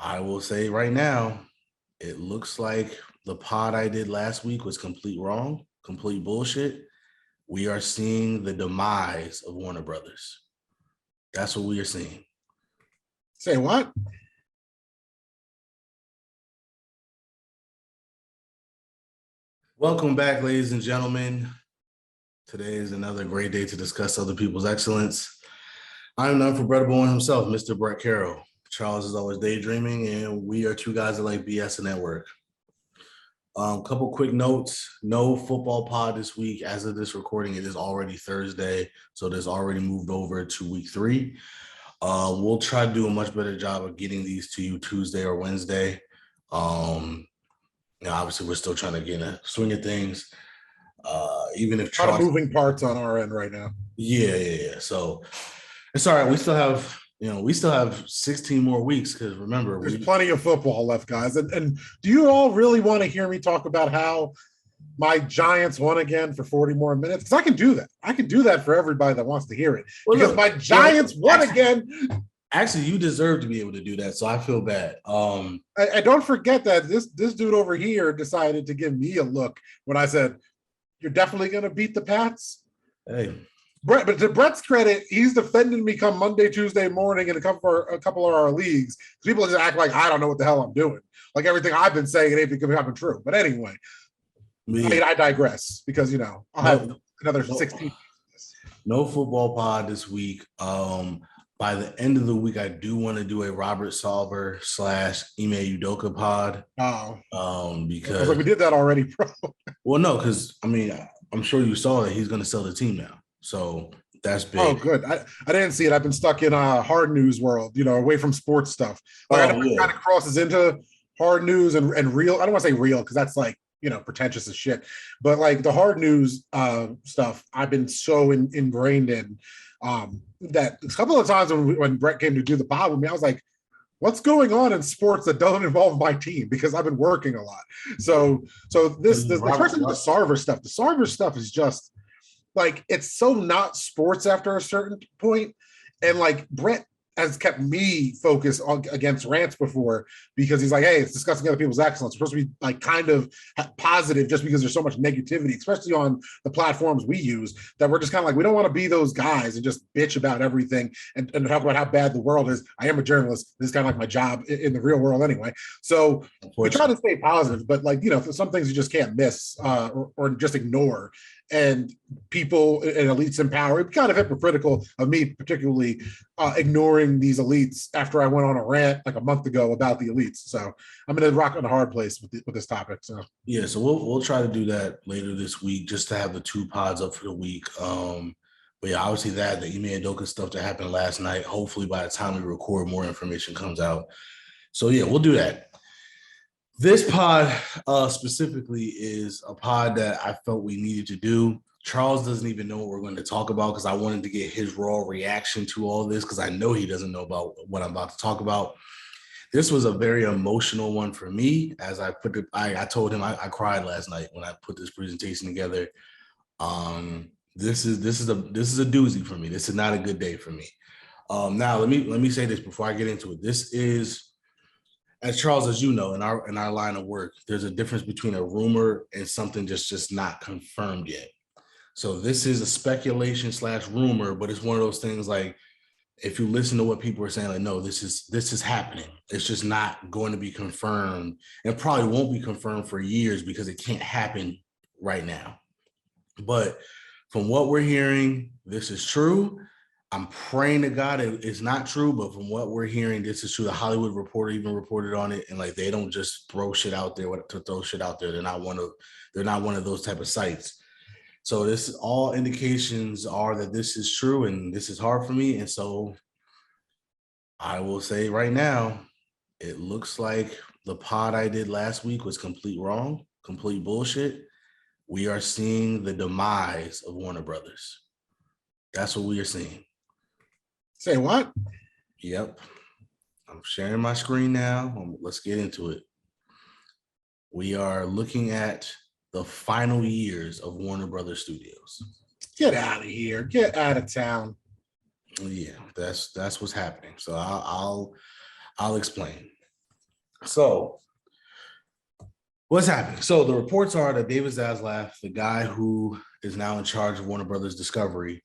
I will say right now, it looks like the pod I did last week was complete wrong, complete bullshit. We are seeing the demise of Warner Brothers. That's what we are seeing. Say what? Welcome back, ladies and gentlemen. Today is another great day to discuss other people's excellence. I'm the unforgettable one himself, Mr. Brett Carroll. Charles is always daydreaming, and we are two guys that like BSN at work. Couple quick notes. No football pod this week. As of this recording, it is already Thursday, so it has already moved over to week 3. We'll try to do a much better job of getting these to you Tuesday or Wednesday. Obviously, we're still trying to get a swing of things. Even if a lot of moving parts on our end right now. Yeah. So it's all right. We still have 16 more weeks because remember, there's plenty of football left, guys. And do you all really want to hear me talk about how my Giants won again for 40 more minutes? Because I can do that. I can do that for everybody that wants to hear it. Because my Giants won again. Actually, you deserve to be able to do that, so I feel bad. I don't forget that this dude over here decided to give me a look when I said, "You're definitely going to beat the Pats." Hey, Brett, but to Brett's credit, he's defending me come Monday, Tuesday morning in a couple of our leagues. People just act like I don't know what the hell I'm doing. Like everything I've been saying, it ain't becoming true. But anyway, I digress because I'll have another 16. No football pod this week. By the end of the week, I do want to do a Robert Salver / Ime Udoka pod. Because we did that already, bro. Well, no, because I'm sure you saw that he's going to sell the team now, so that's big. Oh, good. I didn't see it. I've been stuck in a hard news world, away from sports stuff. I know it kind of crosses into hard news and real. I don't want to say real because that's like pretentious as shit, but like the hard news stuff I've been so ingrained in that a couple of times when Brett came to do the pod with me, I was like, what's going on in sports that doesn't involve my team? Because I've been working a lot. So especially the Sarver stuff. The Sarver stuff is just like, it's so not sports after a certain point. And like Brett has kept me focused against rants before because he's like, hey, it's discussing other people's excellence. It's supposed to be like kind of positive just because there's so much negativity, especially on the platforms we use, that we're just kind of like, we don't want to be those guys and just bitch about everything and talk about how bad the world is. I am a journalist. This is kind of like my job in the real world anyway. So we try to stay positive, but like, some things you just can't miss or just ignore. And people and elites in power, it's kind of hypocritical of me, particularly ignoring these elites after I went on a rant like a month ago about the elites. So I'm going to rock on a hard place with this topic. So yeah, so we'll try to do that later this week just to have the 2 pods up for the week. But yeah, obviously the Ime Udoka stuff that happened last night. Hopefully by the time we record, more information comes out. So yeah, we'll do that. This pod specifically is a pod that I felt we needed to do. Charles doesn't even know what we're going to talk about because I wanted to get his raw reaction to all this because I know he doesn't know about what I'm about to talk about. This was a very emotional one for me. As I put it, I told him I cried last night when I put this presentation together. This is a doozy for me. This is not a good day for me. Now let me say this before I get into it. This is, as Charles, as you know, in our line of work, there's a difference between a rumor and something just not confirmed yet. So this is a speculation / rumor, but it's one of those things like, if you listen to what people are saying, like, no, this is happening. It's just not going to be confirmed, and probably won't be confirmed for years because it can't happen right now. But from what we're hearing, this is true. I'm praying to God it's not true, but from what we're hearing, this is true. The Hollywood Reporter even reported on it, and like, they don't just throw shit out there to throw shit out there. They're not one of those type of sites. So this, all indications are that this is true, and this is hard for me. And so I will say right now, it looks like the pod I did last week was complete wrong, complete bullshit. We are seeing the demise of Warner Brothers. That's what we are seeing. Say what? Yep. I'm sharing my screen now. Let's get into it. We are looking at the final years of Warner Brothers Studios. Get out of here. Get out of town. Yeah, that's what's happening. So I'll explain. So what's happening? So the reports are that David Zaslav, the guy who is now in charge of Warner Brothers Discovery,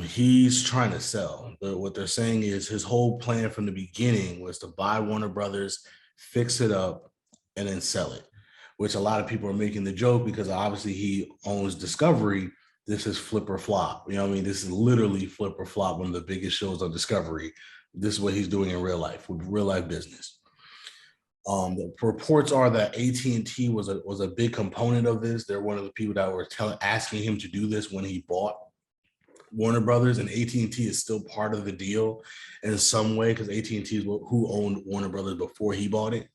he's trying to sell. What they're saying is his whole plan from the beginning was to buy Warner Brothers, fix it up, and then sell it, which a lot of people are making the joke because obviously he owns Discovery. This is flip or flop. You know what I mean? This is literally flip or flop, one of the biggest shows on Discovery. This is what he's doing in real life, with real life business. The reports are that AT&T was a big component of this. They're one of the people that were asking him to do this when he bought Warner Brothers, and AT&T is still part of the deal in some way because AT&T is who owned Warner Brothers before he bought it.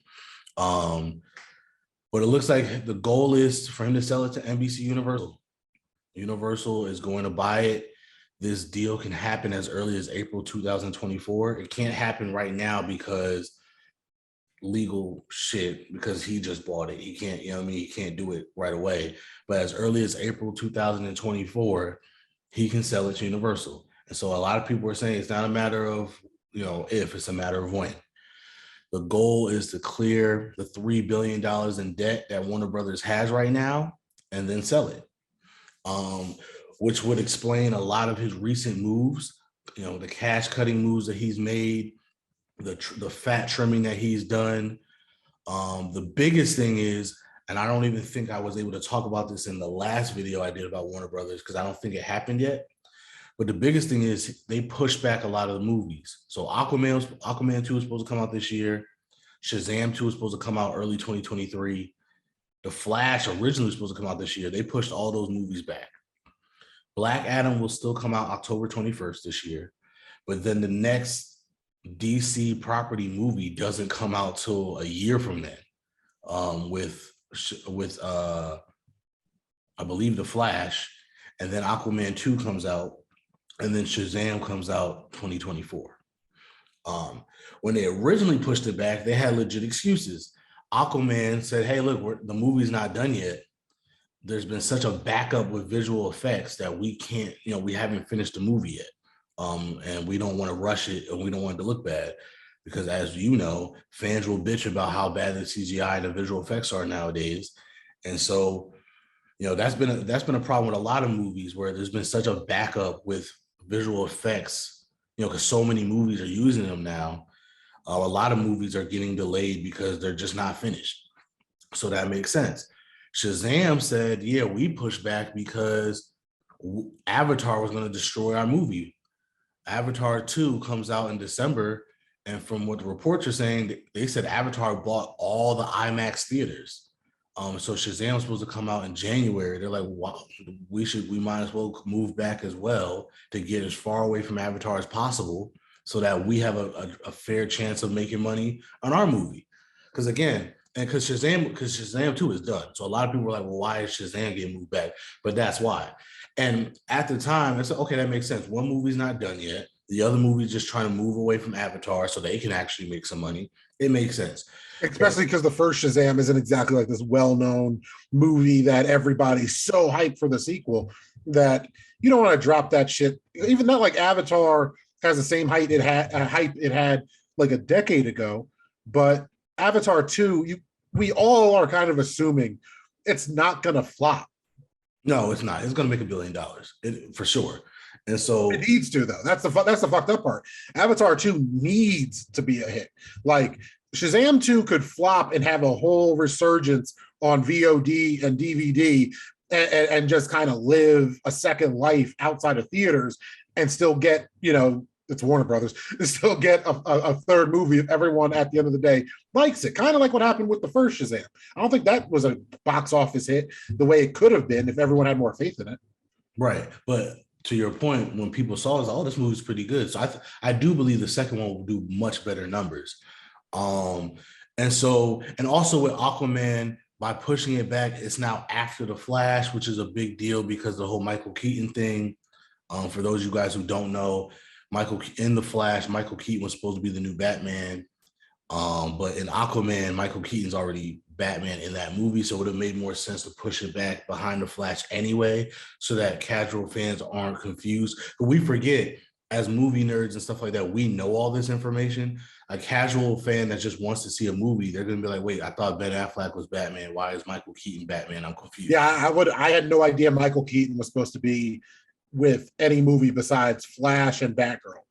But it looks like the goal is for him to sell it to NBC Universal. Universal is going to buy it. This deal can happen as early as April 2024. It can't happen right now because legal shit, because he just bought it. He can't, you know what I mean? He can't do it right away. But as early as April 2024, he can sell it to Universal. And so a lot of people are saying it's not a matter of, if, it's a matter of when. The goal is to clear the $3 billion in debt that Warner Brothers has right now and then sell it, which would explain a lot of his recent moves, the cash cutting moves that he's made, the fat trimming that he's done. The biggest thing is, and I don't even think I was able to talk about this in the last video I did about Warner Brothers because I don't think it happened yet. But the biggest thing is they pushed back a lot of the movies. So Aquaman 2 is supposed to come out this year. Shazam 2 is supposed to come out early 2023. The Flash originally was supposed to come out this year. They pushed all those movies back. Black Adam will still come out October 21st this year. But then the next DC property movie doesn't come out till a year from then. With I believe The Flash, and then Aquaman 2 comes out, and then Shazam comes out 2024. When they originally pushed it back, they had legit excuses. Aquaman said, hey, look, the movie's not done yet. There's been such a backup with visual effects that we can't, we haven't finished the movie yet. And we don't want to rush it, and we don't want it to look bad. Because as you know, fans will bitch about how bad the CGI and the visual effects are nowadays. And so, that's been a problem with a lot of movies where there's been such a backup with visual effects, because so many movies are using them now. A lot of movies are getting delayed because they're just not finished. So that makes sense. Shazam said, yeah, we pushed back because Avatar was going to destroy our movie. Avatar 2 comes out in December. And from what the reports are saying, they said Avatar bought all the IMAX theaters. So Shazam was supposed to come out in January. They're like, wow, we might as well move back as well to get as far away from Avatar as possible so that we have a fair chance of making money on our movie. Because again, because Shazam 2 is done. So a lot of people were like, well, why is Shazam getting moved back? But that's why. And at the time, I said, okay, that makes sense. One movie's not done yet. The other movie's just trying to move away from Avatar so they can actually make some money. It makes sense. Especially because the first Shazam isn't exactly like this well-known movie that everybody's so hyped for the sequel that you don't want to drop that shit. Even not like Avatar has the same hype it had like a decade ago, but Avatar 2, we all are kind of assuming it's not going to flop. No, it's not. It's going to make $1 billion for sure. And so it needs to, though. That's the fucked up part. Avatar 2 needs to be a hit. Like Shazam 2 could flop and have a whole resurgence on VOD and DVD and just kind of live a second life outside of theaters and still get, it's Warner Brothers, still get a third movie if everyone at the end of the day likes it. Kind of like what happened with the first Shazam. I don't think that was a box office hit the way it could have been if everyone had more faith in it. Right. But to your point, when people saw it, this movie's pretty good. So I do believe the second one will do much better numbers. And also with Aquaman, by pushing it back, it's now after the Flash, which is a big deal because the whole Michael Keaton thing. For those of you guys who don't know, in the Flash, Michael Keaton was supposed to be the new Batman. But in Aquaman, Michael Keaton's already Batman in that movie, so it would have made more sense to push it back behind the Flash anyway, so that casual fans aren't confused. But we forget as movie nerds and stuff like that, we know all this information. A casual fan that just wants to see a movie, they're gonna be like, "Wait, I thought Ben Affleck was Batman. Why is Michael Keaton Batman? I'm confused." Yeah, I had no idea Michael Keaton was supposed to be with any movie besides Flash and Batgirl.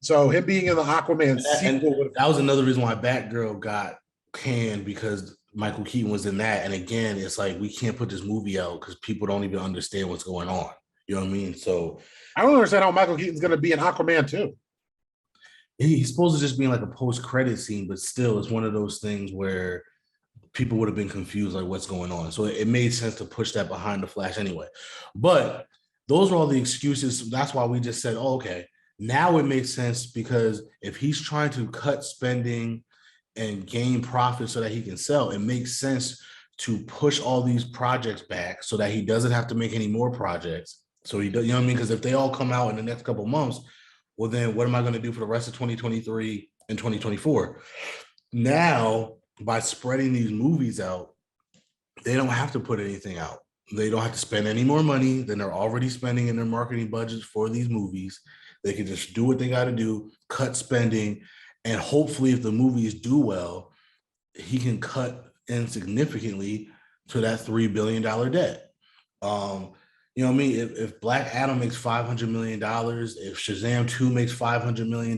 So him being in the Aquaman sequel would have. That was another reason why Batgirl got canned, because Michael Keaton was in that. And again, it's like we can't put this movie out because people don't even understand what's going on. You know what I mean? So I don't understand how Michael Keaton's going to be in Aquaman too. He's supposed to just be in like a post-credit scene, but still, it's one of those things where people would have been confused, like what's going on. So it made sense to push that behind the Flash anyway. But those are all the excuses. That's why we just said, oh, okay, now it makes sense, because if he's trying to cut spending and gain profit so that he can sell, it makes sense to push all these projects back so that he doesn't have to make any more projects. So he does, you know what I mean? Because if they all come out in the next couple of months, well, then what am I going to do for the rest of 2023 and 2024? Now, by spreading these movies out, they don't have to put anything out. They don't have to spend any more money than they're already spending in their marketing budgets for these movies. They can just do what they got to do, cut spending, and hopefully if the movies do well, he can cut in significantly to that $3 billion debt. You know what I mean? If Black Adam makes $500 million, if Shazam 2 makes $500 million.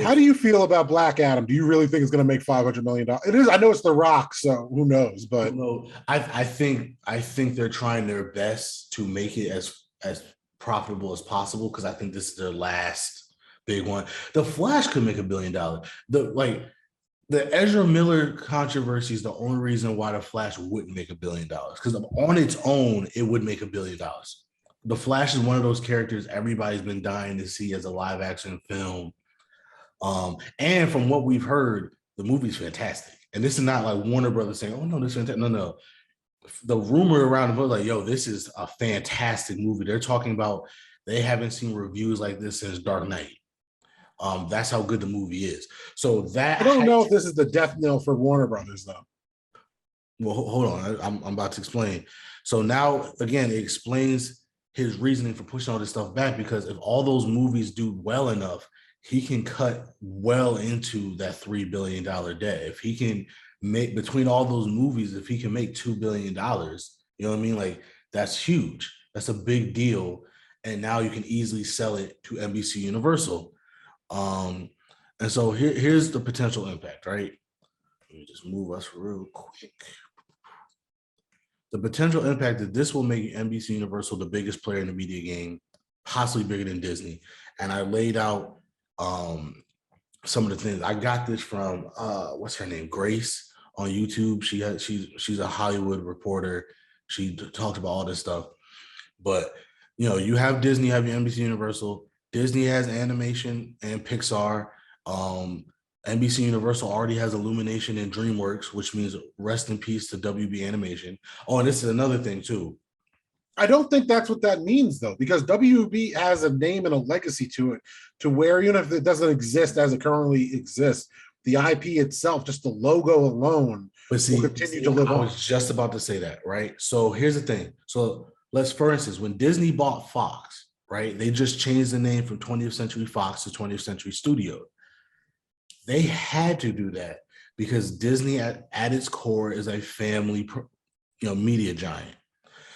How do you feel about Black Adam? Do you really think it's going to make $500 million? It is. I know it's The Rock, so who knows? But I think they're trying their best to make it as profitable as possible, because I think this is their last big one. The Flash could make $1 billion. The Ezra Miller controversy is the only reason why the Flash wouldn't make $1 billion, because on its own, it would make $1 billion. The Flash is one of those characters everybody's been dying to see as a live action film. And from what we've heard, the movie's fantastic. And this is not like Warner Brothers saying, oh, no, this is fantastic. No. The rumor around the book, like, yo, this is a fantastic movie. They're talking about they haven't seen reviews like this since Dark Knight. That's how good the movie is. So that I don't know if this is the death knell for Warner Brothers, though. Well, hold on. I'm about to explain. So now, again, it explains his reasoning for pushing all this stuff back, because if all those movies do well enough, he can cut well into that $3 billion debt. If he can make, between all those movies, if he can make $2 billion, you know what I mean? Like, that's huge. That's a big deal. And now you can easily sell it to NBC Universal. And so here's the potential impact, right? Let me just move us real quick. The potential impact that this will make NBC Universal the biggest player in the media game, possibly bigger than Disney. And I laid out some of the things. I got this from what's her name, Grace, on YouTube. She's a Hollywood reporter. She talked about all this stuff. But you know, you have Disney, you have your NBC Universal. Disney has animation and Pixar. NBC Universal already has Illumination and DreamWorks, which means rest in peace to WB Animation. Oh, and this is another thing too. I don't think that's what that means, though, because WB has a name and a legacy to it, to where even if it doesn't exist as it currently exists, the IP itself, just the logo alone, will continue to live on. I was just about to say that, right? So here's the thing. So let's, for instance, when Disney bought Fox, right? They just changed the name from 20th Century Fox to 20th Century Studio. They had to do that because Disney at its core is a family, media giant.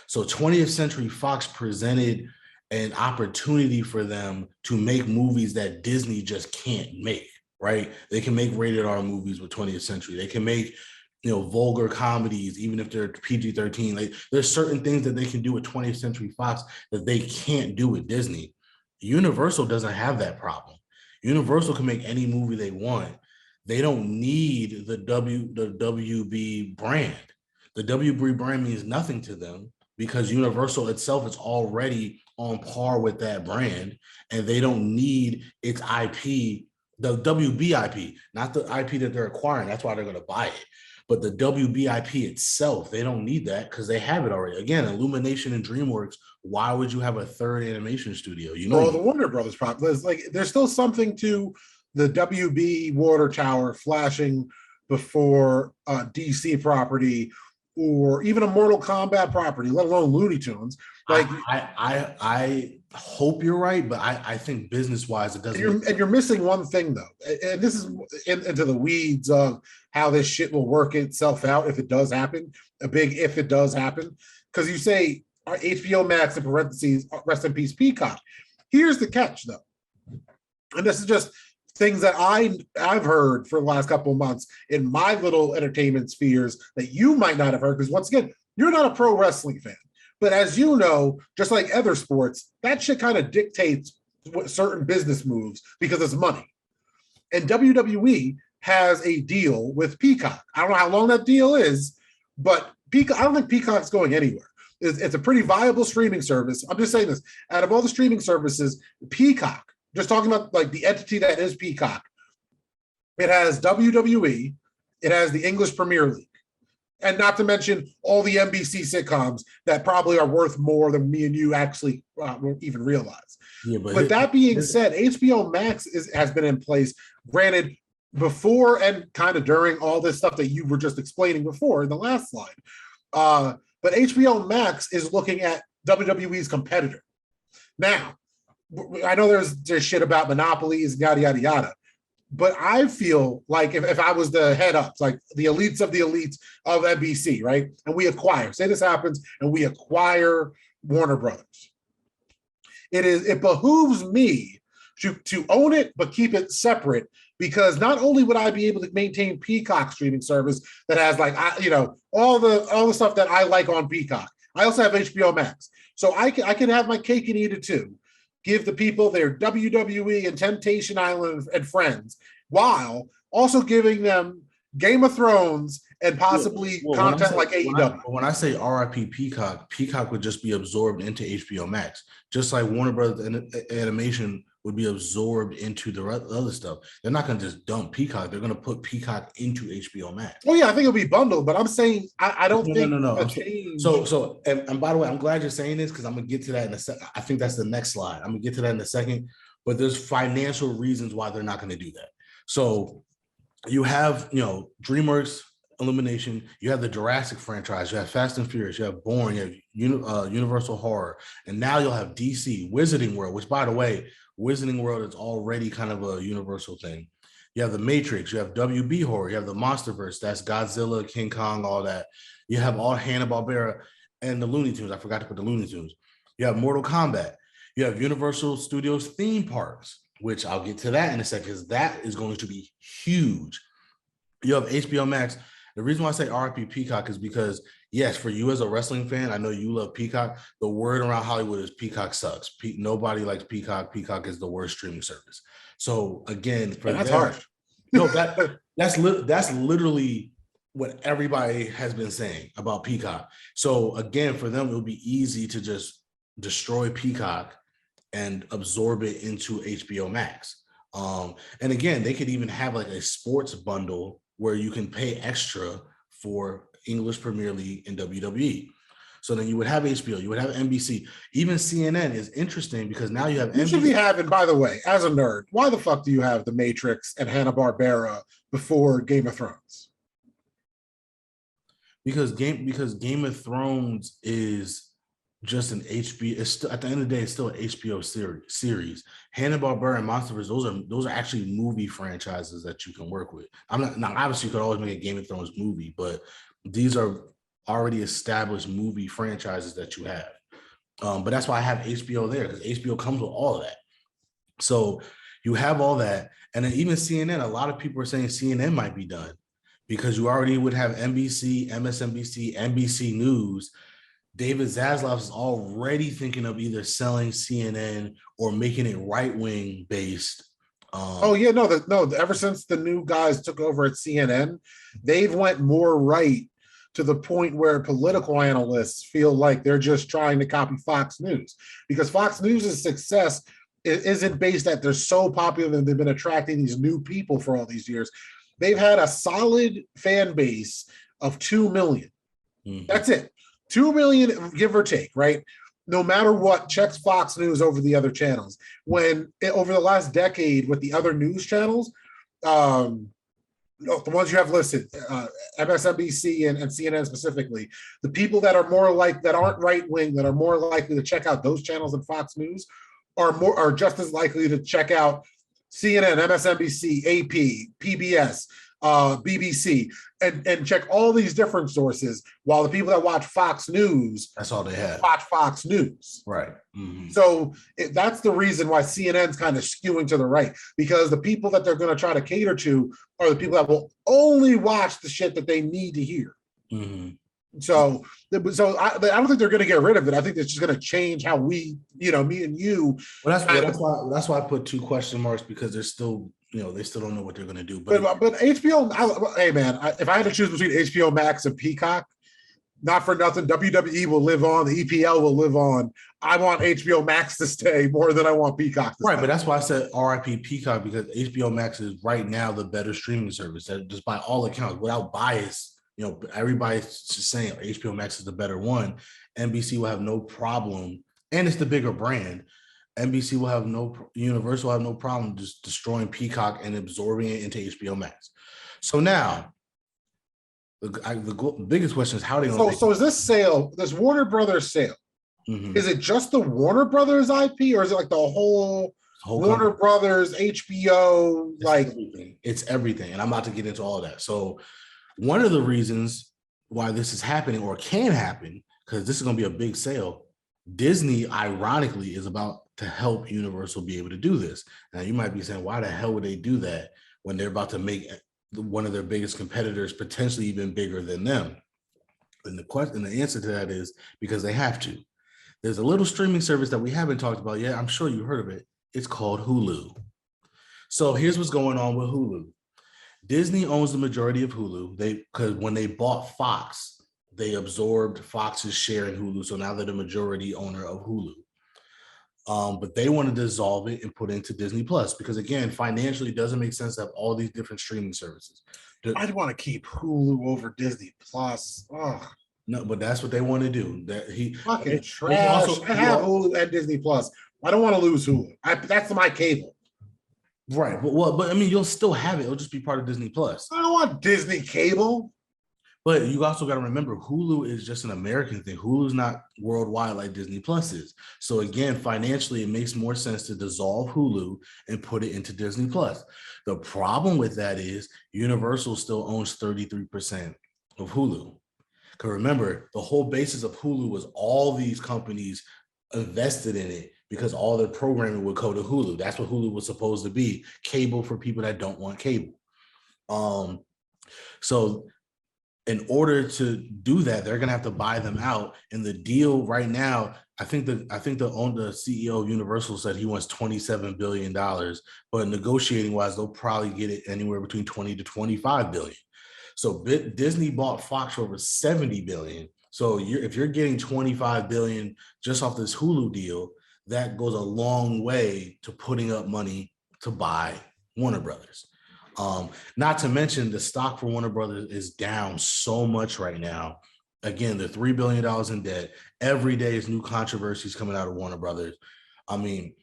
So 20th Century Fox presented an opportunity for them to make movies that Disney just can't make, right? They can make rated R movies with 20th Century. They can make, vulgar comedies, even if they're PG-13. Like, there's certain things that they can do with 20th Century Fox that they can't do with Disney. Universal doesn't have that problem. Universal can make any movie they want. They don't need the WB brand. The WB brand means nothing to them because Universal itself is already on par with that brand, and they don't need its IP, the WB IP, not the IP that they're acquiring. That's why they're going to buy it. But the WB IP itself, they don't need that because they have it already. Again, Illumination and DreamWorks, why would you have a third animation studio? The Warner Brothers problem is like there's still something to the WB water tower flashing before DC property or even a Mortal Kombat property, let alone Looney Tunes. Like I hope you're right, but I think business wise it doesn't. And you're missing one thing though, and this is into the weeds of how this shit will work itself out if it does happen. A big if it does happen, because you say HBO Max in parentheses, rest in peace Peacock. Here's the catch though, and this is just things that I've heard for the last couple of months in my little entertainment spheres that you might not have heard, because once again, you're not a pro wrestling fan. But as you know, just like other sports, that shit kind of dictates what certain business moves because it's money. And WWE has a deal with Peacock. I don't know how long that deal is, but Peacock, I don't think Peacock's going anywhere. It's a pretty viable streaming service. I'm just saying this. Out of all the streaming services, Peacock, just talking about like the entity that is Peacock, it has WWE, it has the English Premier League, and not to mention all the NBC sitcoms that probably are worth more than me and you actually won't even realize. Yeah, but that being said, HBO Max has been in place, granted, before and kind of during all this stuff that you were just explaining before in the last slide. But HBO Max is looking at WWE's competitor. Now, I know there's shit about monopolies, yada, yada, yada. But I feel like if I was the head ups, like the elites of NBC, right? And we acquire, say this happens, and we acquire Warner Brothers. It behooves me to own it, but keep it separate, because not only would I be able to maintain Peacock streaming service that has like all the stuff that I like on Peacock. I also have HBO Max, so I can have my cake and eat it too. Give the people their WWE and Temptation Island and Friends, while also giving them Game of Thrones and possibly content like AEW. When I say RIP Peacock, Peacock would just be absorbed into HBO Max, just like Warner Brothers Animation would be absorbed into the other stuff. They're not going to just dump Peacock. They're going to put Peacock into HBO Max. Oh yeah, I think it'll be bundled, but I'm saying I don't think no. So and by the way, I'm glad you're saying this, because I'm going to get to that in a second. I think that's the next slide. I'm going to get to that in a second, but there's financial reasons why they're not going to do that. So you have, DreamWorks, Illumination, you have the Jurassic franchise, you have Fast and Furious, you have Bourne, you have Universal Horror, and now you'll have DC, Wizarding World, which, by the way, Wizarding World is already kind of a universal thing. You have the Matrix, you have WB Horror, you have the Monsterverse, that's Godzilla, King Kong, all that. You have all Hanna-Barbera and the Looney Tunes. I forgot to put the Looney Tunes. You have Mortal Kombat. You have Universal Studios theme parks, which I'll get to that in a second, because that is going to be huge. You have HBO Max. The reason why I say RIP Peacock is because, yes, for you as a wrestling fan, I know you love Peacock. The word around Hollywood is Peacock sucks. Nobody likes Peacock. Peacock is the worst streaming service. So again, that's harsh. No, that's literally what everybody has been saying about Peacock. So again, for them, it would be easy to just destroy Peacock and absorb it into HBO Max. And again, they could even have like a sports bundle where you can pay extra for English Premier League and WWE. So then you would have HBO, you would have NBC, even CNN is interesting, because now you have. You should be having, by the way, as a nerd, why the fuck do you have The Matrix and Hanna-Barbera before Game of Thrones? Because Game of Thrones is just an HBO. It's still, at the end of the day, it's still an HBO series. Hanna-Barbera and Monsterverse, those are actually movie franchises that you can work with. I'm not, now obviously you could always make a Game of Thrones movie, but these are already established movie franchises that you have. But that's why I have HBO there, because HBO comes with all of that. So you have all that, and then even CNN. A lot of people are saying CNN might be done, because you already would have NBC, MSNBC, NBC News. David Zaslav is already thinking of either selling CNN or making it right-wing based. Ever since the new guys took over at CNN, they've went more right, to the point where political analysts feel like they're just trying to copy Fox News, because Fox News' success isn't based that they're so popular and they've been attracting these new people for all these years. They've had a solid fan base of 2 million. Mm-hmm. That's it. 2 million, give or take, right? No matter what, checks Fox News over the other channels. Over the last decade with the other news channels, No, the ones you have listed, MSNBC and CNN specifically, the people that are more like that aren't right wing, that are more likely to check out those channels than Fox News, are just as likely to check out CNN, MSNBC, AP, PBS, BBC, and check all these different sources. While the people that watch Fox News, that's all they have. Watch Fox News, right? So that's the reason why CNN's kind of skewing to the right, because the people that they're going to try to cater to are the people that will only watch the shit that they need to hear. So I don't think they're going to get rid of it. I think it's just going to change how we, me and you. Well, that's why I put 2 question marks, because they're still, they still don't know what they're going to do. But HBO, hey man, if I had to choose between HBO Max and Peacock, not for nothing, WWE will live on, the EPL will live on. I want HBO Max to stay more than I want Peacock to stay. Right, but that's why I said RIP Peacock, because HBO Max is right now the better streaming service. That just by all accounts, without bias, everybody's just saying HBO Max is the better one. NBC will have no problem, and it's the bigger brand. NBC will have Universal will have no problem just destroying Peacock and absorbing it into HBO Max. So now, the biggest question is how they going to. So is this Warner Brothers sale? Is it just the Warner Brothers IP, or is it like the whole Warner company? Brothers, HBO, It's everything, and I'm about to get into all of that. So one of the reasons why this is happening, or can happen, because this is going to be a big sale, Disney, ironically, is about to help Universal be able to do this. Now, you might be saying, why the hell would they do that when they're about to make one of their biggest competitors potentially even bigger than them? And the answer to that is because they have to. There's a little streaming service that we haven't talked about yet. I'm sure you heard of it. It's called Hulu. So here's what's going on with Hulu. Disney owns the majority of Hulu. Because when they bought Fox, they absorbed Fox's share in Hulu. So now they're the majority owner of Hulu. But they want to dissolve it and put it into Disney Plus, because again, financially, it doesn't make sense to have all these different streaming services. I'd want to keep Hulu over Disney Plus. Oh. No, but that's what they want to do. Fucking trash. I have Hulu and Disney Plus. I don't want to lose Hulu. That's my cable. Right. But I mean, you'll still have it. It'll just be part of Disney Plus. I don't want Disney cable. But you also got to remember, Hulu is just an American thing. Hulu's not worldwide like Disney Plus is. So again, financially, it makes more sense to dissolve Hulu and put it into Disney Plus. The problem with that is Universal still owns 33% of Hulu. Because remember, the whole basis of Hulu was all these companies invested in it because all their programming would go to Hulu. That's what Hulu was supposed to be, cable for people that don't want cable. So in order to do that, they're gonna have to buy them out. And the deal right now, I think the CEO of Universal said he wants $27 billion, but negotiating wise, they'll probably get it anywhere between 20 to 25 billion. So Disney bought Fox for over 70 billion. So if you're getting 25 billion just off this Hulu deal, that goes a long way to putting up money to buy Warner Brothers. Not to mention the stock for Warner Brothers is down so much right now. Again, they're $3 billion in debt. Every day is new controversies coming out of Warner Brothers. I mean,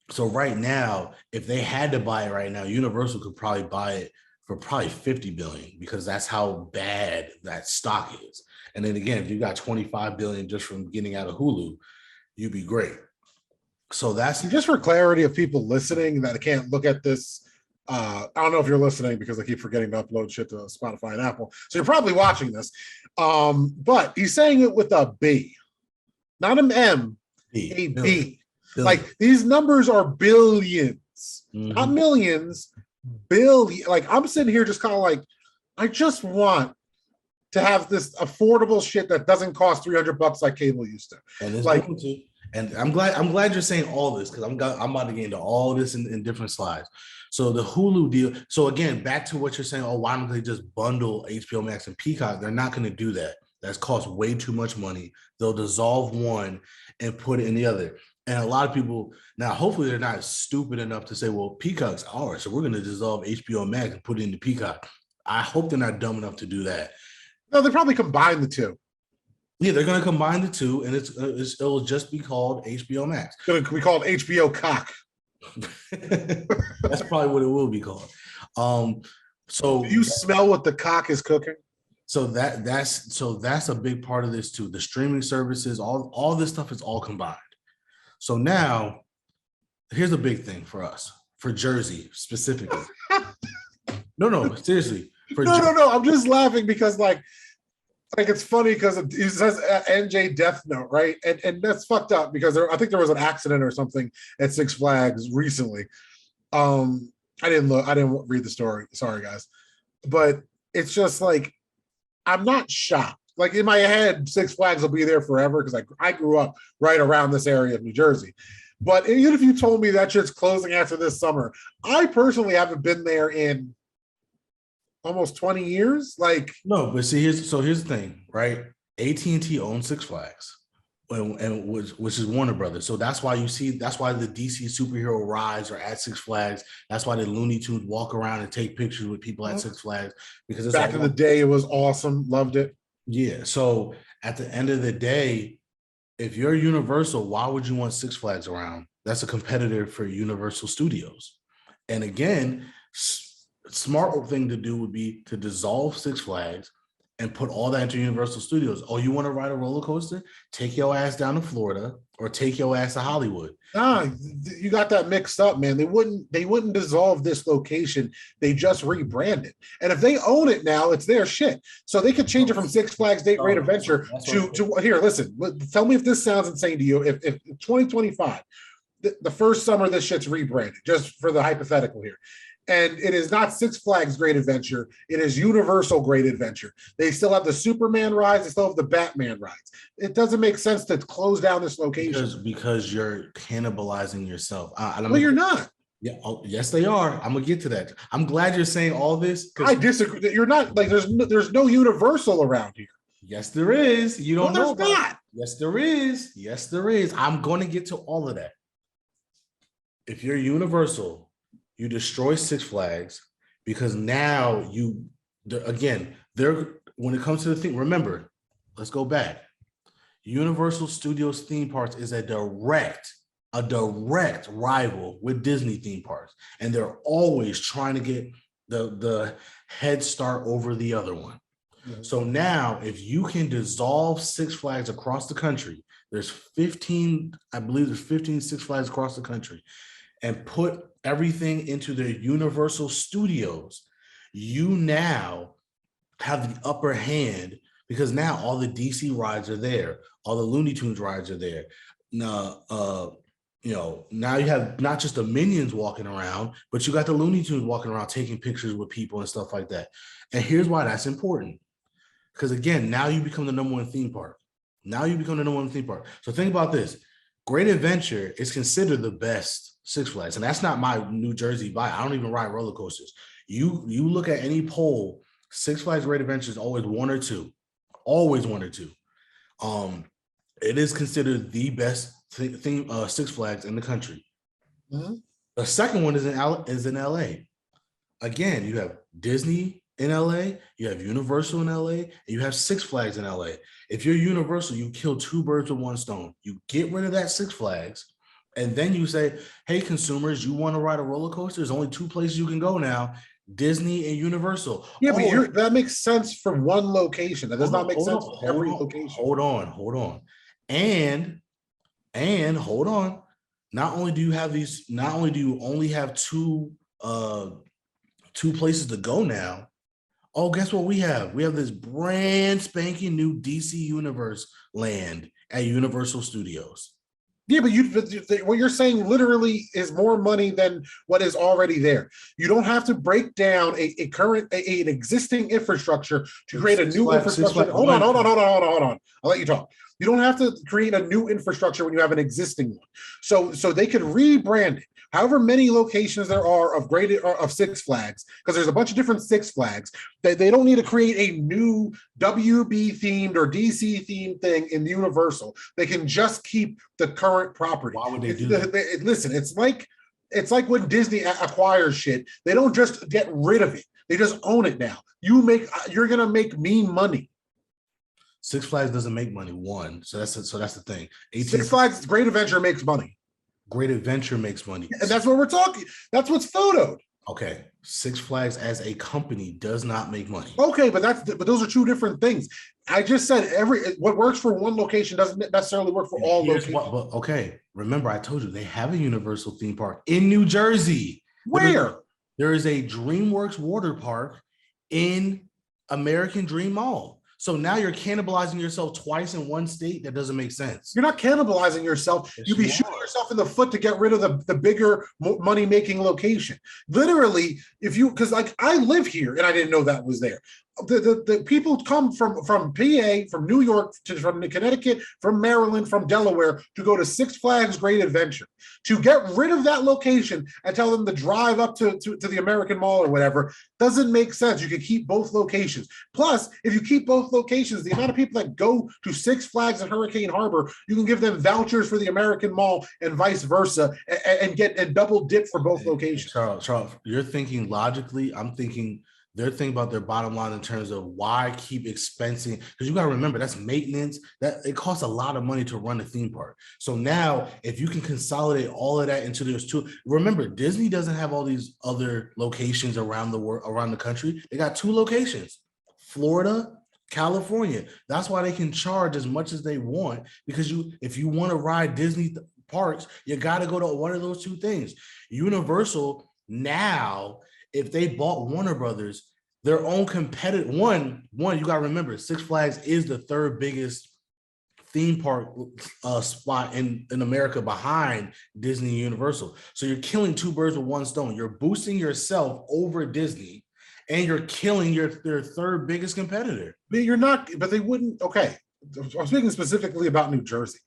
so right now, if they had to buy it right now, Universal could probably buy it for probably 50 billion, because that's how bad that stock is. And then again, if you got 25 billion just from getting out of Hulu, you'd be great. So that's just for clarity of people listening that can't look at this. I don't know if you're listening because I keep forgetting to upload shit to Spotify and Apple. So you're probably watching this. But he's saying it with a B, not an M, a B. Like these numbers are billions, not millions, billion. Like I'm sitting here just kind of like, I just want to have this affordable shit that doesn't cost $300 like cable used to. And it's like, and I'm glad you're saying all this, because I'm about to get into all this in different slides. So the Hulu deal. So again, back to what you're saying. Oh, why don't they just bundle HBO Max and Peacock? They're not going to do that. That's cost way too much money. They'll dissolve one and put it in the other. And a lot of people now, hopefully, they're not stupid enough to say, "Well, Peacock's ours, so we're going to dissolve HBO Max and put it into Peacock." I hope they're not dumb enough to do that. No, they probably combine the two. Yeah, they're going to combine the two, and it'll just be called HBO Max. It's going to be called HBO Cock. That's probably what it will be called. So Do you smell what the cock is cooking? so that's a big part of this too. The streaming services, all this stuff is all combined. So now here's a big thing for us, for Jersey specifically. No, seriously. For No. I'm just laughing because like it's funny because it says NJ Death Note, right? And that's fucked up because I think there was an accident or something at Six Flags recently. I didn't read the story. Sorry, guys, but it's just like I'm not shocked. Like in my head, Six Flags will be there forever because I grew up right around this area of New Jersey. But even if you told me that shit's closing after this summer, I personally haven't been there in almost 20 years. Like, no, but see, here's the thing, right? AT&T owns Six Flags, and which is Warner Brothers. So that's why that's why the DC superhero rides are at Six Flags. That's why the Looney Tunes walk around and take pictures with people at Six Flags, because it's back in the day, it was awesome. Loved it. Yeah. So at the end of the day, if you're Universal, why would you want Six Flags around? That's a competitor for Universal Studios. And again, smart thing to do would be to dissolve Six Flags and put all that into Universal Studios. Oh, you want to ride a roller coaster? Take your ass down to Florida or take your ass to Hollywood. Ah, you got that mixed up, man. They wouldn't dissolve this location. They just rebranded. And if they own it now, it's their shit. So they could change it from Six Flags Date Great Adventure to here. Listen, tell me if this sounds insane to you. If 2025, the first summer this shit's rebranded, just for the hypothetical here. And it is not Six Flags Great Adventure. It is Universal Great Adventure. They still have the Superman rides. They still have the Batman rides. It doesn't make sense to close down this location. Because you're cannibalizing yourself. Well, you're not. Yeah. Oh, yes, they are. I'm gonna get to that. I'm glad you're saying all this. I disagree. You're not. Like there's no Universal around here. Yes, there is. You don't know. There's not. Yes, there is. Yes, there is. I'm going to get to all of that. If you're Universal, you destroy Six Flags because now when it comes to the thing, remember, let's go back. Universal Studios theme parks is a direct rival with Disney theme parks. And they're always trying to get the head start over the other one. Mm-hmm. So now if you can dissolve Six Flags across the country, there's 15 Six Flags across the country, and put everything into the Universal Studios, you now have the upper hand because now all the DC rides are there, all the Looney Tunes rides are there. Now, now you have not just the Minions walking around, but you got the Looney Tunes walking around taking pictures with people and stuff like that. And here's why that's important. Because again, now you become the number one theme park. So think about this. Great Adventure is considered the best Six Flags, and that's not my New Jersey vibe. I don't even ride roller coasters. You look at any poll, Six Flags Great Adventure is always one or two. It is considered the best Six Flags in the country. Mm-hmm. The second one is in LA. Again, you have Disney in LA, you have Universal in LA, and you have Six Flags in LA. If you're Universal, you kill two birds with one stone. You get rid of that Six Flags, and then you say, hey, consumers, you want to ride a roller coaster? There's only two places you can go now, Disney and Universal. Yeah, but that makes sense for one location. That does not make sense for every location. Hold on. And hold on. Not only do you only have two places to go now. Oh, guess what we have? We have this brand spanking new DC Universe land at Universal Studios. Yeah, but what you're saying literally is more money than what is already there. You don't have to break down an existing infrastructure to create a new infrastructure. Hold on. I'll let you talk. You don't have to create a new infrastructure when you have an existing one. So they could rebrand it. However many locations there are of Six Flags, because there's a bunch of different Six Flags, they don't need to create a new WB themed or DC themed thing in Universal. They can just keep the current property. Why would they do that? Listen, it's like when Disney acquires shit. They don't just get rid of it. They just own it now. You're gonna make me money. Six Flags doesn't make money. So that's the thing. Six Flags Great Adventure makes money. Great Adventure makes money. And that's what we're talking. That's what's photoed. Okay, Six Flags as a company does not make money. Okay, but those are two different things. I just said what works for one location doesn't necessarily work for And all here's locations. what, but okay, remember I told you they have a Universal theme park in New Jersey. There, Where? there is a DreamWorks water park in American Dream Mall. So now you're cannibalizing yourself twice in one state. That doesn't make sense. You're not cannibalizing yourself. Yes, You'd be you shooting are. yourself in the foot to get rid of the bigger money making location. Literally, if you because like I live here and I didn't know that was there. The people come from PA, from New York, from Connecticut, from Maryland, from Delaware to go to Six Flags Great Adventure. To get rid of that location and tell them to drive up to the American Mall or whatever doesn't make sense. You could keep both locations. Plus, if you keep both locations, the amount of people that go to Six Flags and Hurricane Harbor, you can give them vouchers for the American Mall and vice versa, and get a double dip for both locations. Charles, you're thinking logically. I'm thinking they're thinking about their bottom line in terms of why keep expensing, because you got to remember that's maintenance. That it costs a lot of money to run a theme park. So now, if you can consolidate all of that into those two, remember Disney doesn't have all these other locations around the world, around the country. They got two locations: Florida, California. That's why they can charge as much as they want, because if you want to ride Disney parks, you got to go to one of those two things. Universal now, if they bought Warner Brothers, their own competitor, you got to remember, Six Flags is the third biggest theme park spot in America behind Disney and Universal. So you're killing two birds with one stone. You're boosting yourself over Disney, and you're killing their third biggest competitor. But you're not. But they wouldn't. Okay, I'm speaking specifically about New Jersey.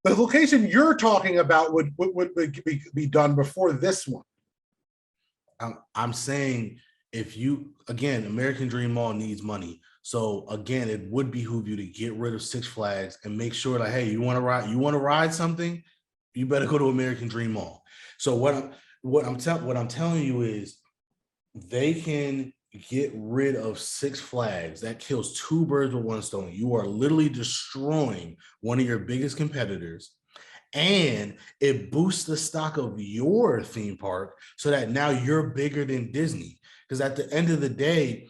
The location you're talking about would be done before this one. I'm saying, if you, again, American Dream Mall needs money. So again, it would behoove you to get rid of Six Flags and make sure, like, hey, you want to ride something, you better go to American Dream Mall. So what I'm telling you is they can get rid of Six Flags. That kills two birds with one stone. You are literally destroying one of your biggest competitors, and it boosts the stock of your theme park so that now you're bigger than Disney. Because at the end of the day,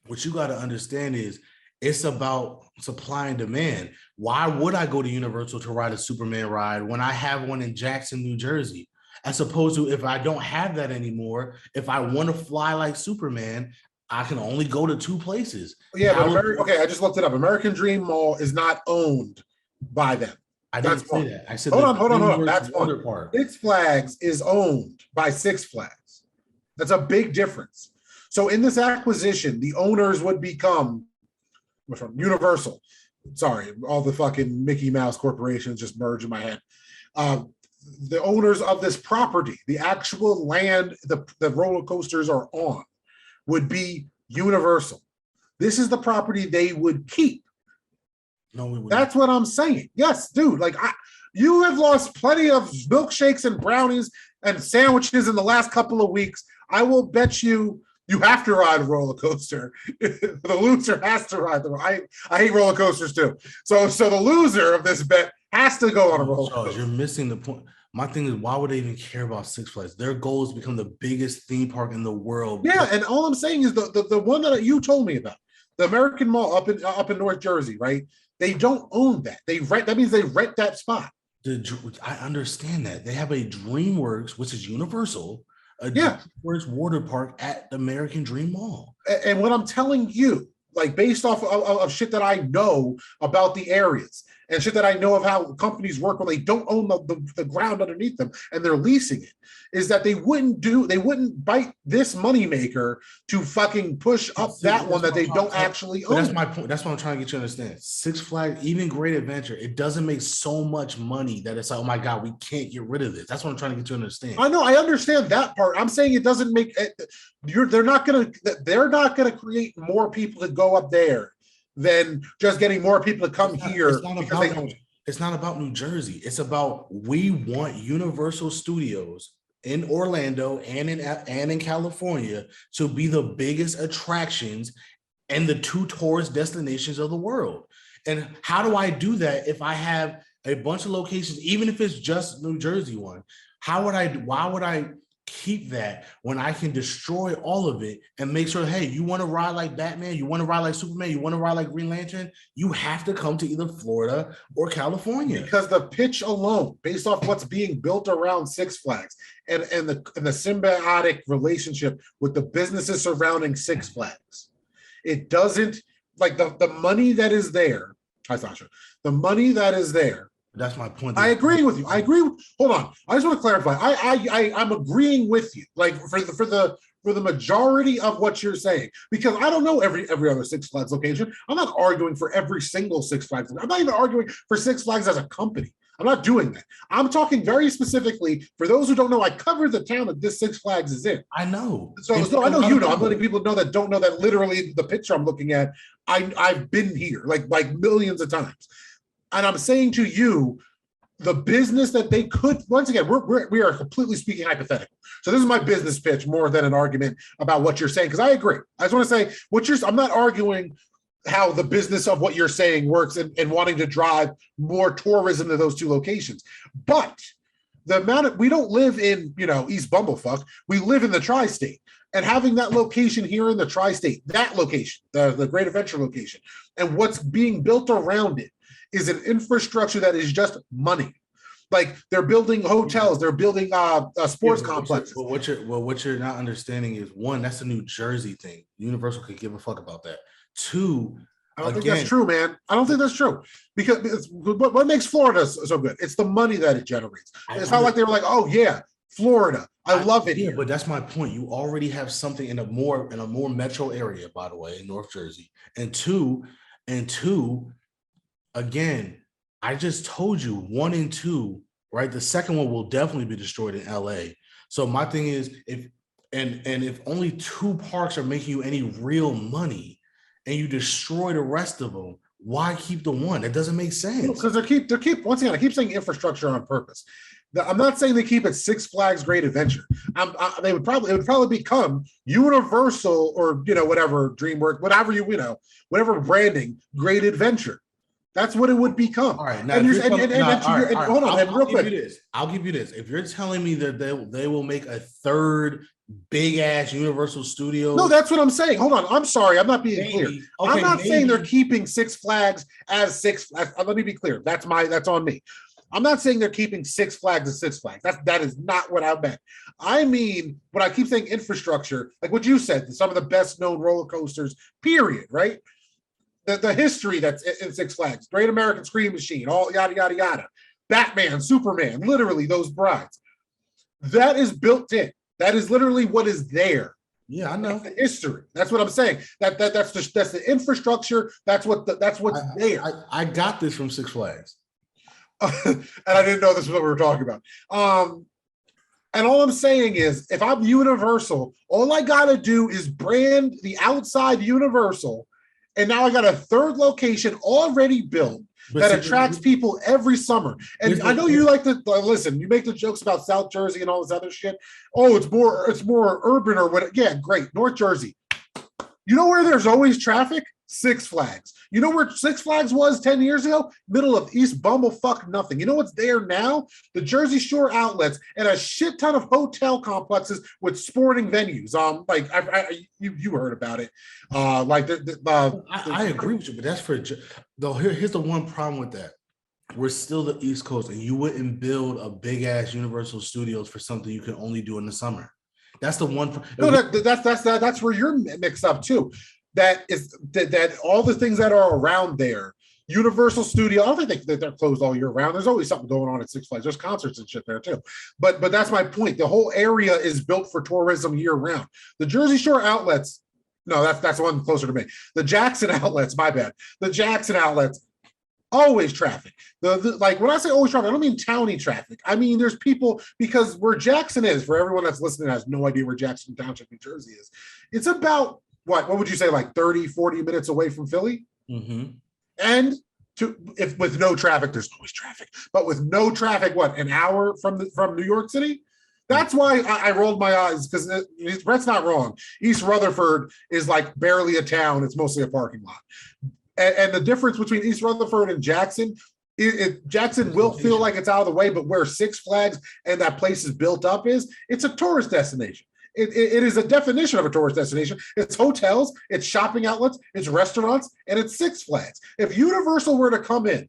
what you got to understand is it's about supply and demand. Why would I go to Universal to ride a Superman ride when I have one in Jackson, New Jersey? As opposed to, if I don't have that anymore, if I want to fly like Superman, I can only go to two places. Yeah, but okay, I just looked it up. American Dream Mall is not owned by them. I That's didn't say one. that. I said Hold on. That's Water one. Park. Six Flags is owned by Six Flags. That's a big difference. So in this acquisition, the owners would become from Universal. Sorry, all the fucking Mickey Mouse corporations just merged in my head. The owners of this property, the actual land the roller coasters are on, would be Universal. This is the property they would keep. No, we wouldn't. That's what I'm saying. Yes, dude. Like you have lost plenty of milkshakes and brownies and sandwiches in the last couple of weeks. I will bet you have to ride a roller coaster. The loser has to ride the. I hate roller coasters too. So the loser of this bet has to go on a roller coaster. You're missing the point. My thing is, why would they even care about Six Flags? Their goal is to become the biggest theme park in the world. Yeah, and all I'm saying is the one that you told me about, the American Mall up in North Jersey, right? They don't own that. They rent. That means they rent that spot. I understand that they have a DreamWorks, which is Universal, Yeah, DreamWorks water park at the American Dream Mall. And what I'm telling you, like based off of shit that I know about the areas and shit that I know of how companies work when they don't own the ground underneath them and they're leasing it, is that they wouldn't bite this moneymaker to fucking push up that one that they don't actually own. That's my point. That's what I'm trying to get you to understand. Six Flags, even Great Adventure, it doesn't make so much money that it's like, oh my God, we can't get rid of this. That's what I'm trying to get you to understand. I know, I understand that part. I'm saying it doesn't make they're not gonna create more people to go up there than just getting more people to come here. It's not about New Jersey. It's about, we want Universal Studios in Orlando and in California to be the biggest attractions and the two tourist destinations of the world. And how do I do that if I have a bunch of locations, even if it's just New Jersey one? Why would I keep that when I can destroy all of it and make sure, hey, you want to ride like Batman, you want to ride like Superman, you want to ride like Green Lantern, you have to come to either Florida or California. Because the pitch alone, based off what's being built around Six Flags and the symbiotic relationship with the businesses surrounding Six Flags, it doesn't, like, the money that is there. Hi, Sasha. The money that is there. That's my point. I agree with you. I agree. Hold on. I just want to clarify. I'm agreeing with you. Like for the majority of what you're saying, because I don't know every other Six Flags location. I'm not arguing for every single Six Flags. I'm not even arguing for Six Flags as a company. I'm not doing that. I'm talking very specifically for those who don't know. I covered the town that this Six Flags is in. I know. So I know you know. I'm letting people know that don't know that literally the picture I'm looking at. I've been here like millions of times. And I'm saying to you, the business that they could, once again, we are completely speaking hypothetical. So this is my business pitch more than an argument about what you're saying, because I agree. I just want to say I'm not arguing how the business of what you're saying works and wanting to drive more tourism to those two locations. But the amount of, we don't live in, East Bumblefuck. We live in the tri-state. And having that location here in the tri-state, that location, the Great Adventure location, and what's being built around it, is an infrastructure that is just money. Like they're building hotels, they're building sports complexes. What you're not understanding is, one, that's a New Jersey thing. Universal could give a fuck about that. Two, I don't think that's true, man. I don't think that's true, because what makes Florida so good? It's the money that it generates. It's not like they were like, oh yeah, Florida, I love it. Yeah, but that's my point. You already have something in a more metro area, by the way, in North Jersey. And two. Again, I just told you 1 and 2, right? The second one will definitely be destroyed in LA. So my thing is, if only 2 parks are making you any real money and you destroy the rest of them, why keep the one? That doesn't make sense. Because they keep once again, I keep saying infrastructure on purpose. I'm not saying they keep it Six Flags Great Adventure. It would probably become Universal or whatever DreamWorks, whatever branding, Great Adventure. That's what it would become. All right, now hold on, real quick. I'll give you this. If you're telling me that they will make a third big ass Universal Studios, no, that's what I'm saying. Hold on, I'm sorry, I'm not being clear. Okay, I'm not saying they're keeping Six Flags as Six Flags. Let me be clear. That's on me. I'm not saying they're keeping Six Flags as Six Flags. That is not what I meant. I mean, when I keep saying infrastructure, like what you said, some of the best known roller coasters, period, right? The history that's in Six Flags, Great American Scream Machine, all yada, yada, yada. Batman, Superman, literally those brides. That is built in. That is literally what is there. Yeah, I know. That's the history. That's what I'm saying. That's the infrastructure. That's what's there. I got this from Six Flags. And I didn't know this was what we were talking about. And all I'm saying is, if I'm Universal, all I got to do is brand the outside Universal. And now I got a third location already built that attracts people every summer. And I know you like to listen. You make the jokes about South Jersey and all this other shit. Oh, it's more urban or what? Yeah, great. North Jersey. You know where there's always traffic? Six Flags. You know where Six Flags was 10 years ago? Middle of East Bumblefuck nothing. You know what's there now? The Jersey Shore outlets and a shit ton of hotel complexes with sporting venues. You heard about it. I agree with you, but that's here's the one problem with that. We're still the East Coast, and you wouldn't build a big ass Universal Studios for something you can only do in the summer. That's the one. No, that's where you're mixed up too. That all the things that are around there, Universal Studio, I don't think they're closed all year round. There's always something going on at Six Flags. There's concerts and shit there too. But that's my point. The whole area is built for tourism year round. The Jersey Shore outlets, no, that's the one closer to me. The Jackson outlets, my bad. The Jackson outlets, always traffic. Like when I say always traffic, I don't mean towny traffic. I mean there's people, because where Jackson is, for everyone that's listening has no idea where Jackson Township, New Jersey is. It's about what would you say, like 30, 40 minutes away from Philly? Mm-hmm. And if with no traffic, there's always traffic. But with no traffic, what, an hour from New York City? That's why I rolled my eyes, because Brett's not wrong. East Rutherford is like barely a town. It's mostly a parking lot. And the difference between East Rutherford and Jackson, Jackson will feel like it's out of the way, but where Six Flags and that place is built up it's a tourist destination. It is a definition of a tourist destination. It's hotels, it's shopping outlets, it's restaurants, and it's Six Flags. If Universal were to come in,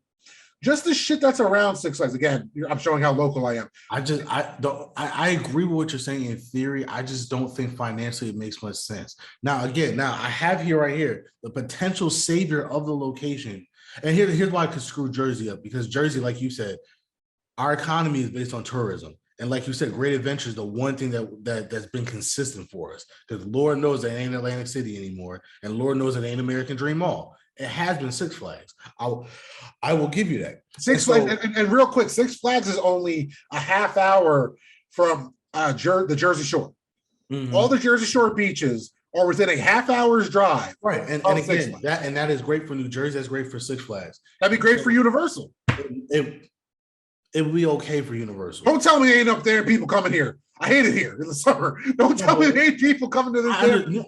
just the shit that's around Six Flags, again, I'm showing how local I am. I agree with what you're saying in theory. I just don't think financially it makes much sense. Now I have here right here the potential savior of the location. And here's why I could screw Jersey up, because Jersey, like you said, our economy is based on tourism. And like you said, Great Adventure is the one thing that's been consistent for us. Because Lord knows that ain't Atlantic City anymore, and Lord knows it ain't American Dream Mall. It has been Six Flags. I will give you that. Six Flags, and real quick, Six Flags is only a half hour from the Jersey Shore. Mm-hmm. All the Jersey Shore beaches are within a half hour's drive. Right, and again, that is great for New Jersey. That's great for Six Flags. That'd be great for Universal. It would be okay for Universal. Don't tell me ain't up there people coming here. I hate it here in the summer. Don't tell me there ain't people coming to this.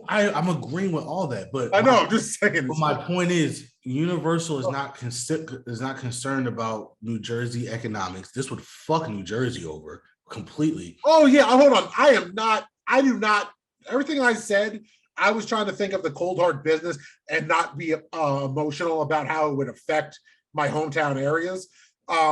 I'm agreeing with all that, but I know. I'm just saying. But my point is, Universal is not concerned about New Jersey economics. This would fuck New Jersey over completely. Oh yeah, hold on. I do not. Everything I said, I was trying to think of the cold hard business and not be emotional about how it would affect my hometown areas.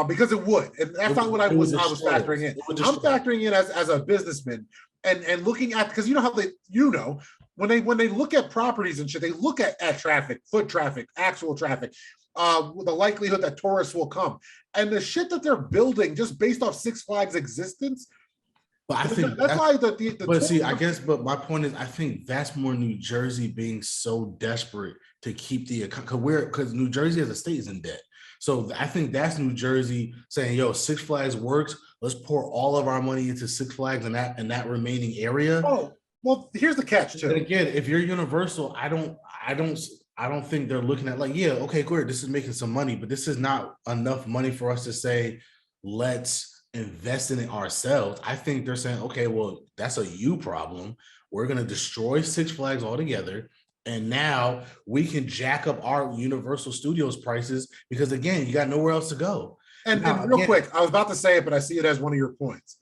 Because it would, and that's not what I was factoring in. I'm factoring in as a businessman and looking at, because you know how when they look at properties and shit, they look at traffic, foot traffic, actual traffic, the likelihood that tourists will come, and the shit that they're building just based off Six Flags existence. But I think that's why but my point is, I think that's more New Jersey being so desperate to keep because New Jersey as a state is in debt. So I think that's New Jersey saying, yo, Six Flags works. Let's pour all of our money into Six Flags and that remaining area. Oh, well, here's the catch too. And again, if you're Universal, I don't think they're looking at like, yeah, okay, great, this is making some money, but this is not enough money for us to say, let's invest in it ourselves. I think they're saying, okay, well, that's a you problem. We're going to destroy Six Flags altogether. And now we can jack up our Universal Studios prices because, again, you got nowhere else to go. And real quick, I was about to say it, but I see it as one of your points.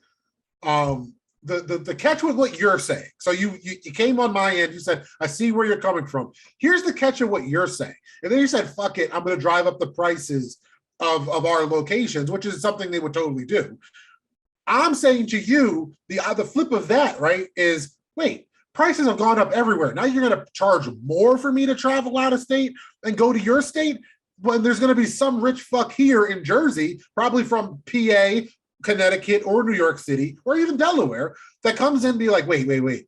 The catch with what you're saying. So you came on my end. You said, I see where you're coming from. Here's the catch of what you're saying. And then you said, fuck it, I'm going to drive up the prices of our locations, which is something they would totally do. I'm saying to you, the flip of that, right, is, wait, prices have gone up everywhere. Now you're going to charge more for me to travel out of state and go to your state when there's going to be some rich fuck here in Jersey, probably from PA, Connecticut, or New York City, or even Delaware, that comes in and be like, wait.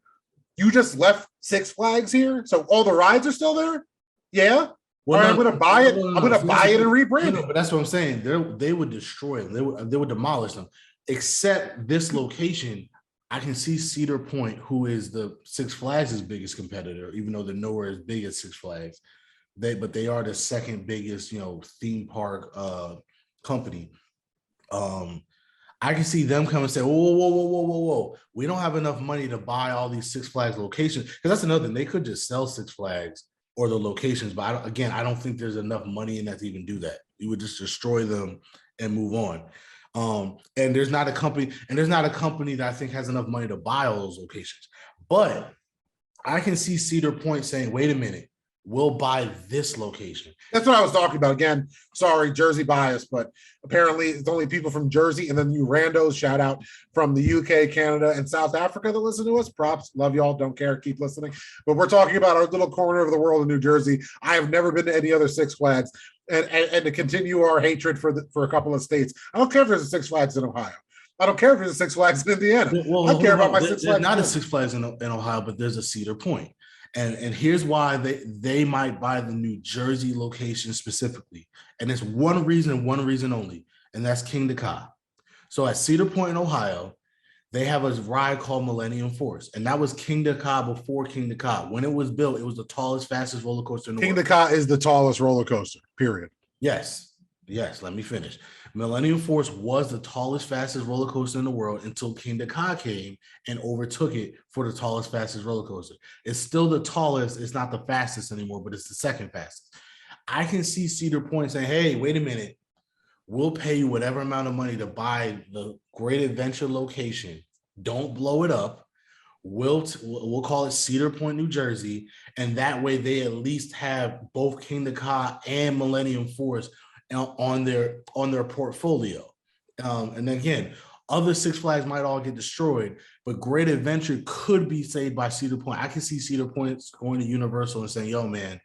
You just left Six Flags here? So all the rides are still there? Yeah? Well, I'm going to buy it. I'm going to buy it and rebrand it. But that's what I'm saying. They would destroy them. They would demolish them. Except this location, I can see Cedar Point, who is the Six Flags' biggest competitor, even though they're nowhere as big as Six Flags. But they are the second biggest, theme park company. I can see them come and say, whoa. We don't have enough money to buy all these Six Flags locations. Because that's another thing. They could just sell Six Flags or the locations. But I don't think there's enough money in that to even do that. You would just destroy them and move on. And there's not a company that I think has enough money to buy all those locations. But I can see Cedar Point saying, wait a minute, we'll buy this location. That's what I was talking about. Again, sorry, Jersey bias, but apparently it's only people from Jersey and then you randos, shout out, from the UK, Canada, and South Africa that listen to us. Props. Love y'all. Don't care. Keep listening. But we're talking about our little corner of the world in New Jersey. I have never been to any other Six Flags. And to continue our hatred for a couple of states. I don't care if there's a Six Flags in Ohio. I don't care if there's a Six Flags in Indiana. I care about my Six Flags. There's not a Six Flags in Ohio, but there's a Cedar Point. And here's why they might buy the New Jersey location specifically. And it's one reason only, and that's King Ka. So at Cedar Point in Ohio, they have a ride called Millennium Force. And that was King Ka before King Ka. When it was built, it was the tallest, fastest roller coaster in the world. King Ka is the tallest roller coaster, period. Yes, let me finish. Millennium Force was the tallest, fastest roller coaster in the world until King Ka came and overtook it for the tallest, fastest roller coaster. It's still the tallest. It's not the fastest anymore, but it's the second fastest. I can see Cedar Point saying, hey, wait a minute. we'll pay you whatever amount of money to buy the Great Adventure location. Don't blow it up. We'll call it Cedar Point, New Jersey, and that way they at least have both Kingda Ka and Millennium Force on their portfolio. And again, other Six Flags might all get destroyed, but Great Adventure could be saved by Cedar Point. I can see Cedar Point going to Universal and saying, "Yo, man,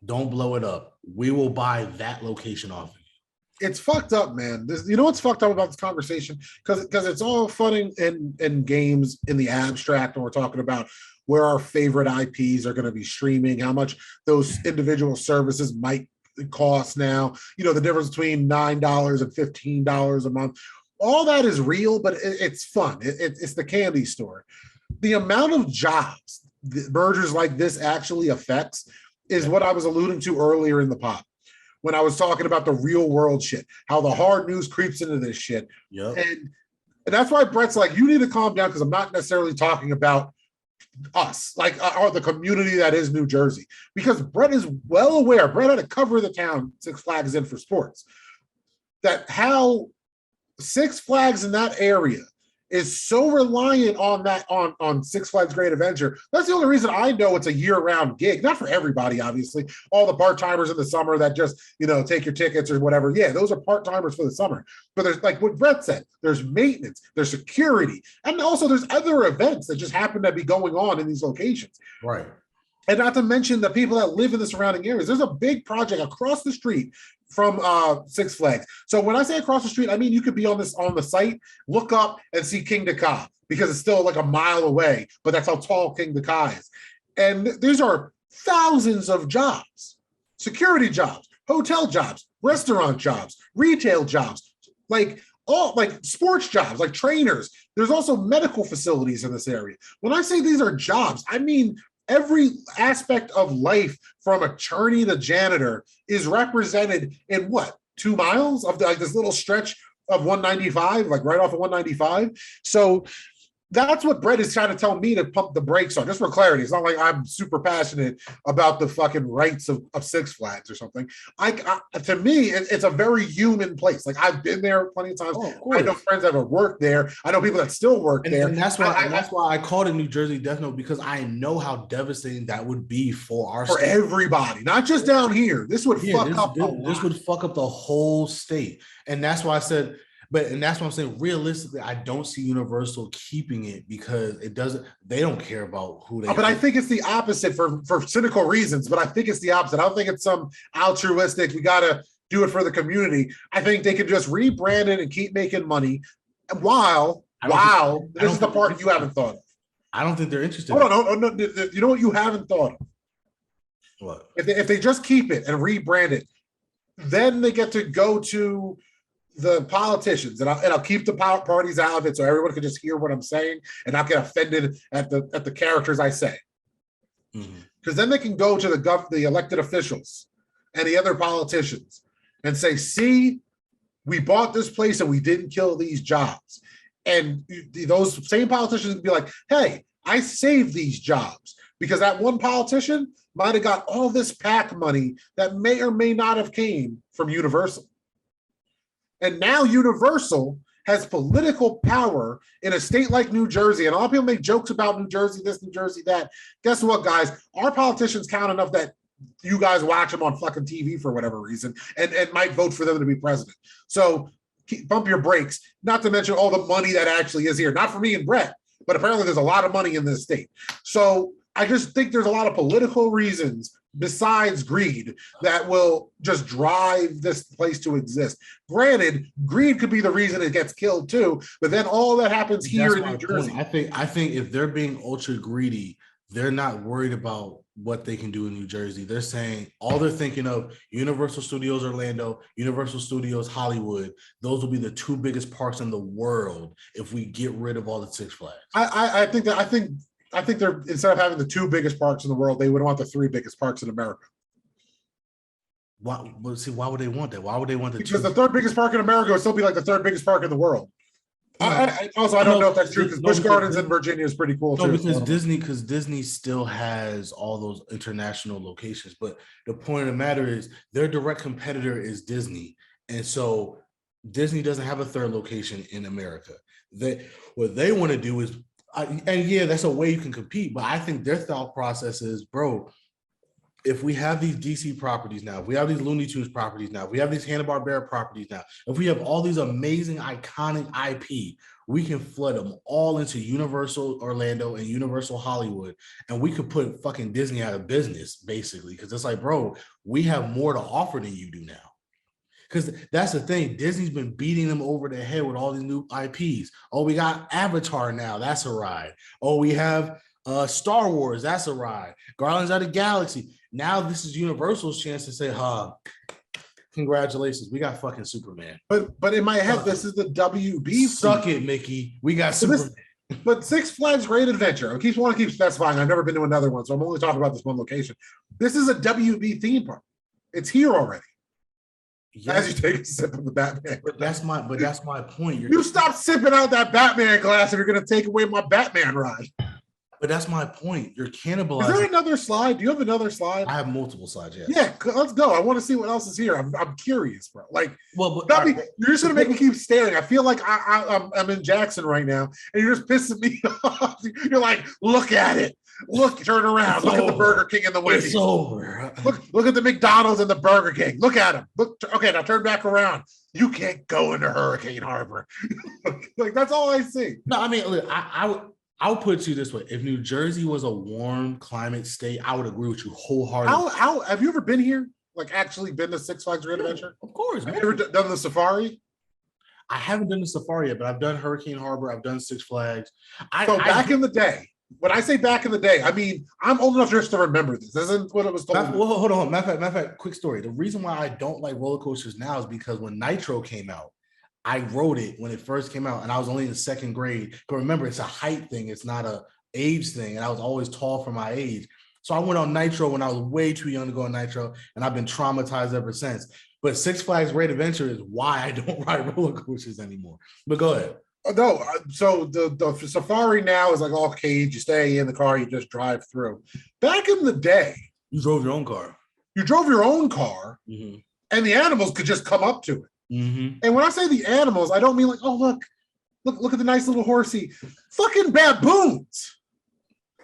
don't blow it up. We will buy that location off of you." It's fucked up, man. You know what's fucked up about this conversation? Because it's all fun and games in the abstract, and we're talking about where our favorite IPs are going to be streaming, how much those individual services might cost now. You know, the difference between $9 and $15 a month. All that is real, but it's fun. It's the candy store. The amount of jobs that mergers like this actually affects is what I was alluding to earlier in the pod when I was talking about the real world shit, how the hard news creeps into this shit. Yep. And that's why Brett's like, you need to calm down, because I'm not necessarily talking about us, like or the community that is New Jersey, because Brett is well aware. Brett had to cover the town Six Flags in for sports, that how Six Flags in that area is so reliant on that on Six Flags Great Adventure. That's the only reason I know it's a year-round gig. Not for everybody, obviously. All the part-timers in the summer that just, you know, take your tickets or whatever. Yeah, those are part-timers for the summer. But there's, like what Brett said, there's maintenance, there's security, and also there's other events that just happen to be going on in these locations. Right. And not to mention the people that live in the surrounding areas. There's a big project across the street from Six Flags. So when I say across the street, I mean you could be on the site, look up and see Kingda Ka, because it's still like a mile away, but that's how tall Kingda Ka is. And these are thousands of jobs, security jobs, hotel jobs, restaurant jobs, retail jobs, like sports jobs, like trainers. There's also medical facilities in this area. When I say these are jobs, I mean every aspect of life from attorney to janitor is represented in what, 2 miles of like this little stretch of 195, like right off of 195. So that's what Brett is trying to tell me to pump the brakes on. Just for clarity, it's not like I'm super passionate about the fucking rights of Six Flags or something. To me, it's a very human place. Like I've been there plenty of times. I know friends that have worked there. I know people that still work there. And that's why I called it New Jersey Death Note, because I know how devastating that would be for state. Everybody, not just down here. This would fuck up. This would fuck up the whole state, and that's why I said. And that's what I'm saying. Realistically, I don't see Universal keeping it, because it doesn't. They don't care about who they. But I think it's the opposite for cynical reasons. But I think it's the opposite. I don't think it's some altruistic. We gotta do it for the community. I think they can just rebrand it and keep making money. While this is the part you haven't thought of. I don't think they're interested. Hold on, no. You know what you haven't thought of? What? If they just keep it and rebrand it, then they get to go to the politicians, and I'll keep the parties out of it so everyone can just hear what I'm saying and not get offended at the characters I say. Because then they can go to the elected officials and the other politicians and say, see, we bought this place and we didn't kill these jobs. And those same politicians would be like, hey, I saved these jobs, because that one politician might have got all this PAC money that may or may not have came from Universal. And now Universal has political power in a state like New Jersey. And a lot of people make jokes about New Jersey, this, New Jersey, that. Guess what, guys? Our politicians count enough that you guys watch them on fucking TV for whatever reason and might vote for them to be president. So bump your brakes, not to mention all the money that actually is here. Not for me and Brett, but apparently there's a lot of money in this state. So I just think there's a lot of political reasons besides greed that will just drive this place to exist. Granted, greed could be the reason it gets killed too, but then all that happens here in New Jersey. I think if they're being ultra greedy, they're not worried about what they can do in New Jersey. They're saying all they're thinking of Universal Studios Orlando, Universal Studios Hollywood. Those will be the 2 biggest parks in the world if we get rid of all the Six Flags. I think they're, instead of having the 2 biggest parks in the world, they would want the 3 biggest parks in America. Why would they want that? Why would they want because the 3rd biggest park in America would still be like the 3rd biggest park in the world. I don't know if that's true, because Busch Gardens in Virginia is pretty cool too. No, because Disney still has all those international locations. But the point of the matter is their direct competitor is Disney. And so Disney doesn't have a third location in America. What they want to do is, and yeah, that's a way you can compete. But I think their thought process is, bro, if we have these DC properties now, if we have these Looney Tunes properties now, if we have these Hanna-Barbera properties now, if we have all these amazing, iconic IP, we can flood them all into Universal Orlando and Universal Hollywood, and we could put fucking Disney out of business, basically, because it's like, bro, we have more to offer than you do now. Because that's the thing, Disney's been beating them over the head with all these new IPs. Oh, we got Avatar now, that's a ride. Oh, we have Star Wars, that's a ride. Guardians of the Galaxy. Now this is Universal's chance to say, congratulations, we got fucking Superman. But in my head, this is the WB. Suck it, Mickey. We got Superman. But Six Flags Great Adventure, I want to keep specifying. I've never been to another one, so I'm only talking about this one location. This is a WB theme park. It's here already. Yes. As you take a sip of the Batman. But that's my point. You stop sipping out that Batman glass if you're going to take away my Batman ride. But that's my point. You're cannibalizing. Is there another slide? Do you have another slide? I have multiple slides. Yes. Yeah, let's go. I want to see what else is here. I'm curious, bro. Like, well, you're just gonna make me keep staring. I feel like I'm in Jackson right now, and you're just pissing me off. You're like, look at it. Look, turn around. It's look over. At the Burger King and the Wendy's. It's over. Look at the McDonald's and the Burger King. Look at them. Look. Okay, now turn back around. You can't go into Hurricane Harbor. Like that's all I see. No, I mean, look, I'll put you this way: if New Jersey was a warm climate state, I would agree with you wholeheartedly. How have you ever been here? Like actually been to Six Flags Great Adventure? Of course. Have you ever done the safari? I haven't done the safari yet, but I've done Hurricane Harbor. I've done Six Flags. Back in the day, when I say back in the day, I mean I'm old enough just to remember this. This isn't what it was told. Well, hold on. Matter of fact, quick story. The reason why I don't like roller coasters now is because when Nitro came out, I rode it when it first came out, and I was only in second grade. But remember, it's a height thing; it's not a age thing, and I was always tall for my age. So I went on Nitro when I was way too young to go on Nitro, and I've been traumatized ever since. But Six Flags Great Adventure is why I don't ride roller coasters anymore. But go ahead. No, so the safari now is like all cage. You stay in the car, you just drive through. Back in the day, you drove your own car. You drove your own car, mm-hmm. and the animals could just come up to it. Mm-hmm. And when I say the animals, I don't mean like, oh look at the nice little horsey. Fucking baboons.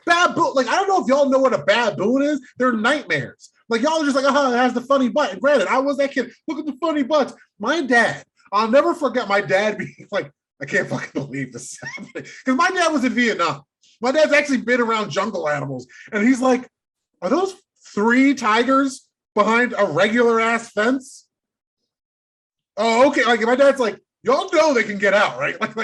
Baboon. Like I don't know if y'all know what a baboon is. They're nightmares. Like y'all are just like, it has the funny butt. And granted, I was that kid. Look at the funny butts. My dad. I'll never forget my dad being like, I can't fucking believe this is happening. Because my dad was in Vietnam. My dad's actually been around jungle animals. And he's like, are those 3 tigers behind a regular ass fence? Oh, okay. Like my dad's like, y'all know they can get out, right? Like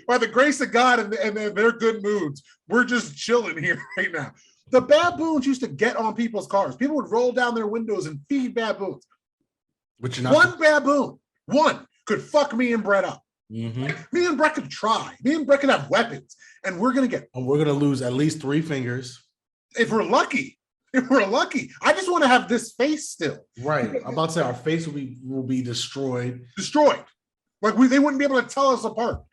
by the grace of God and their good moods, we're just chilling here right now. The baboons used to get on people's cars. People would roll down their windows and feed baboons. But one baboon, could fuck me and Brett up. Mm-hmm. Me and Brett could try. Me and Brett could have weapons, and we're gonna lose at least 3 fingers if we're lucky. I just want to have this face still. Right. I'm about to say our face will be destroyed. Like they wouldn't be able to tell us apart.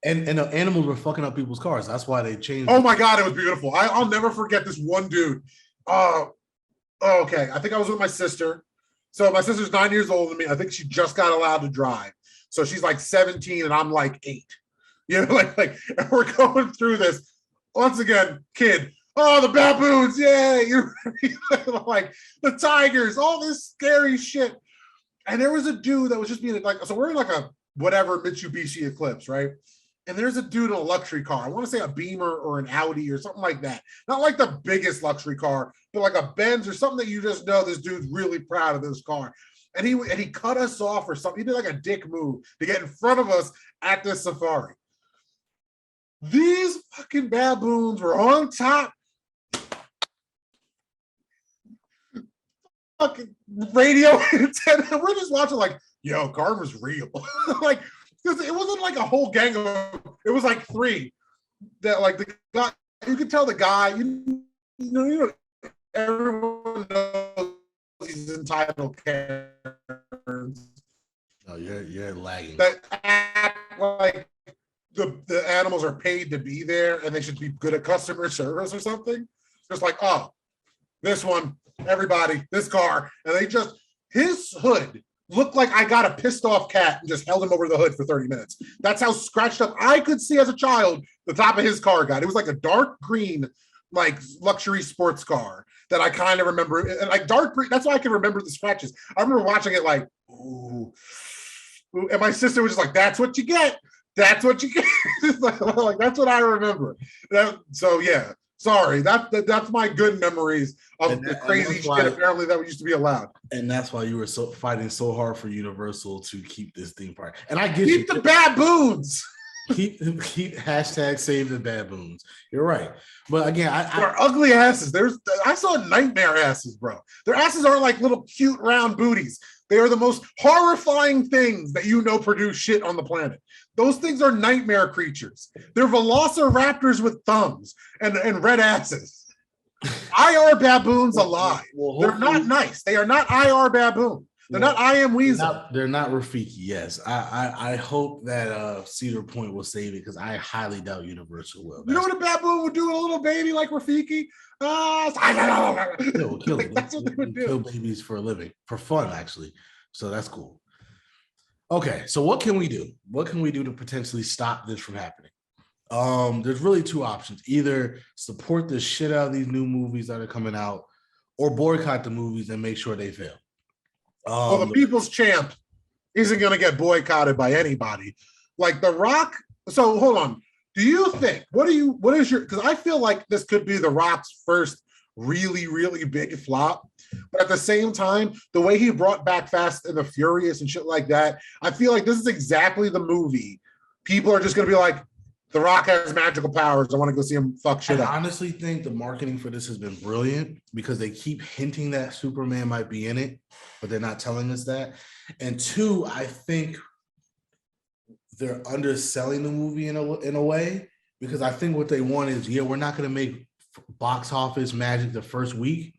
And the animals were fucking up people's cars. That's why they changed. Oh my God, it was beautiful. I'll never forget this one dude. Okay. I think I was with my sister. So my sister's 9 years older than me. I think she just got allowed to drive. So she's like 17 and I'm like 8. You know, like and we're going through this. Once again, kid. Oh, the baboons, yay! Like the tigers, all this scary shit. And there was a dude that was just being like, so we're in like a whatever Mitsubishi Eclipse, right? And there's a dude in a luxury car. I want to say a Beamer or an Audi or something like that. Not like the biggest luxury car, but like a Benz or something that you just know this dude's really proud of this car. And he cut us off or something. He did like a dick move to get in front of us at this safari. These fucking baboons were on top. Fucking radio antenna. We're just watching like, yo, karma's real. Like, because it wasn't like a whole gang of them. It was like 3 that like the guy, you could tell the guy, you know, everyone knows he's entitled Karens. No, you're lagging. That act like the animals are paid to be there and they should be good at customer service or something. Just like, oh, this one, everybody, this car, and his hood looked like I got a pissed off cat and just held him over the hood for 30 minutes. That's how scratched up I could see as a child the top of his car got. It was like a dark green, like luxury sports car that I kind of remember. And like dark green, that's why I can remember the scratches. I remember watching it like, ooh. And my sister was just like, that's what you get. That's what you get. Like, that's what I remember. So yeah. Sorry, that's my good memories of the crazy shit apparently that used to be allowed. And that's why you were fighting so hard for Universal to keep this theme park. And I get keep the baboons. Keep hashtag save the baboons. You're right. But again, they're ugly asses. I saw nightmare asses, bro. Their asses aren't like little cute round booties. They are the most horrifying things that produce shit on the planet. Those things are nightmare creatures. They're velociraptors with thumbs and red asses. IR baboons alive. They're not nice. They are not IR baboon. They're not I am Weasel. They're not Rafiki. Yes, I hope that Cedar Point will save it because I highly doubt Universal will. You know what a baboon would do to a little baby like Rafiki? Kill like, that's what they would do. Kill babies for a living, for fun, actually. So that's cool. Okay, so what can we do? What can we do to potentially stop this from happening? There's really two options. Either support the shit out of these new movies that are coming out, or boycott the movies and make sure they fail. Well, the people's champ isn't going to get boycotted by anybody. Like The Rock. So hold on. Do you think, what is your, because I feel like this could be The Rock's first really, really big flop. But at the same time, the way he brought back Fast and the Furious and shit like that, I feel like this is exactly the movie. People are just going to be like, The Rock has magical powers. I want to go see him fuck shit up. I honestly think the marketing for this has been brilliant because they keep hinting that Superman might be in it, but they're not telling us that. And two, I think they're underselling the movie in a way because I think what they want is, we're not going to make box office magic the first week,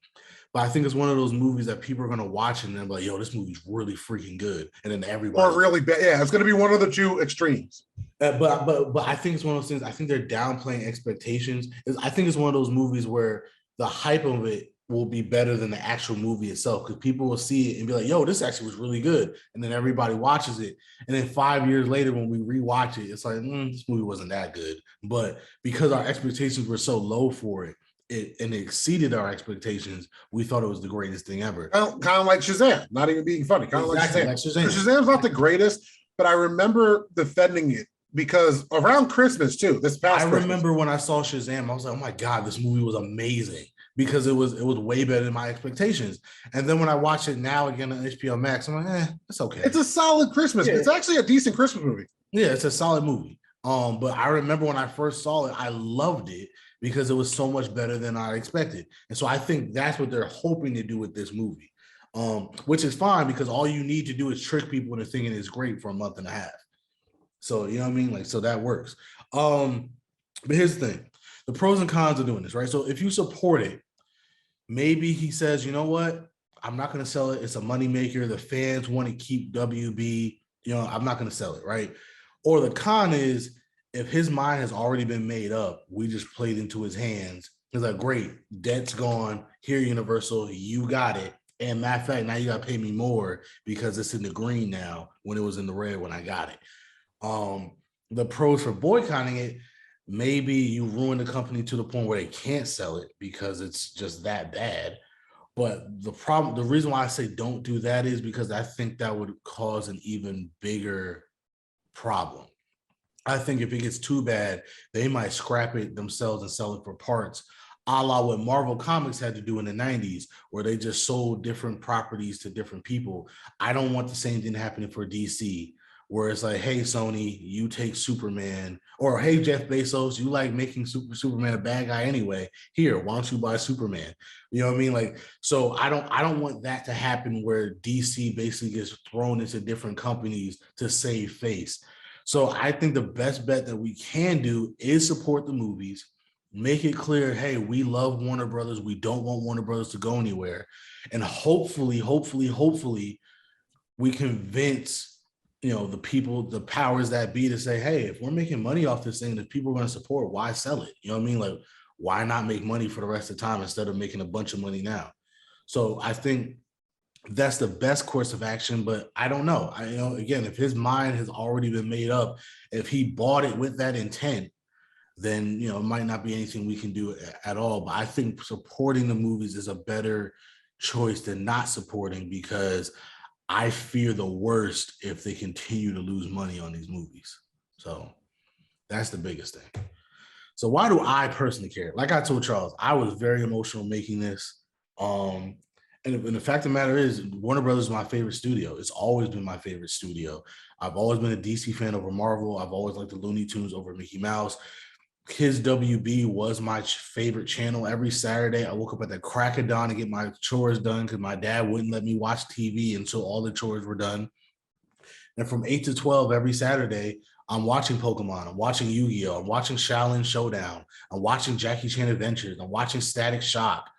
but I think it's one of those movies that people are going to watch and they're like, yo, this movie's really freaking good. And then everybody. Or really bad. Yeah, it's going to be one of the two extremes. But I think it's one of those things. I think they're downplaying expectations. I think it's one of those movies where the hype of it will be better than the actual movie itself because people will see it and be like, yo, this actually was really good. And then everybody watches it. And then 5 years later, when we rewatch it, it's like, this movie wasn't that good. But because our expectations were so low for it, and it exceeded our expectations, we thought it was the greatest thing ever. Well, kind of like Shazam, not even being funny. Kind of like Shazam. Shazam's not the greatest, but I remember defending it because around Christmas too. I remember when I saw Shazam, I was like, oh my God, this movie was amazing because it was way better than my expectations. And then when I watch it now again on HBO Max, I'm like, it's okay. It's a solid Christmas. Yeah. It's actually a decent Christmas movie. Yeah, it's a solid movie. But I remember when I first saw it, I loved it because it was so much better than I expected. And so I think that's what they're hoping to do with this movie, which is fine because all you need to do is trick people into thinking it's great for a month and a half. So, you know what I mean? Like, so that works. But here's the thing. The pros and cons of doing this, right? So if you support it, maybe he says, you know what? I'm not going to sell it. It's a moneymaker. The fans want to keep WB. I'm not going to sell it, right? Or the con is, if his mind has already been made up, we just played into his hands. He's like, great, debt's gone. Here, Universal, you got it. And matter of fact, now you got to pay me more because it's in the green now when it was in the red when I got it. The pros for boycotting it, maybe you ruin the company to the point where they can't sell it because it's just that bad. But the reason why I say don't do that is because I think that would cause an even bigger problem. I think if it gets too bad, they might scrap it themselves and sell it for parts, a la what Marvel Comics had to do in the 90s, where they just sold different properties to different people. I don't want the same thing happening for DC, where it's like, hey, Sony, you take Superman, or hey, Jeff Bezos, you like making Superman a bad guy anyway. Here, why don't you buy Superman? You know what I mean? Like, so I don't want that to happen where DC basically gets thrown into different companies to save face. So I think the best bet that we can do is support the movies, make it clear, hey, we love Warner Brothers. We don't want Warner Brothers to go anywhere. And hopefully, we convince, the people, the powers that be to say, hey, if we're making money off this thing that people are going to support, why sell it? You know what I mean? Like, why not make money for the rest of the time instead of making a bunch of money now? So I think that's the best course of action, but I don't know. Again, if his mind has already been made up, if he bought it with that intent, then it might not be anything we can do at all. But I think supporting the movies is a better choice than not supporting, because I fear the worst if they continue to lose money on these movies. So that's the biggest thing. So why do I personally care? Like I told Charles, I was very emotional making this. And the fact of the matter is, Warner Brothers is my favorite studio. It's always been my favorite studio. I've always been a DC fan over Marvel. I've always liked the Looney Tunes over Mickey Mouse. Kids WB was my favorite channel. Every Saturday, I woke up at the crack of dawn to get my chores done because my dad wouldn't let me watch TV until all the chores were done. And from 8 to 12 every Saturday, I'm watching Pokemon. I'm watching Yu-Gi-Oh! I'm watching Shaolin Showdown. I'm watching Jackie Chan Adventures. I'm watching Static Shock.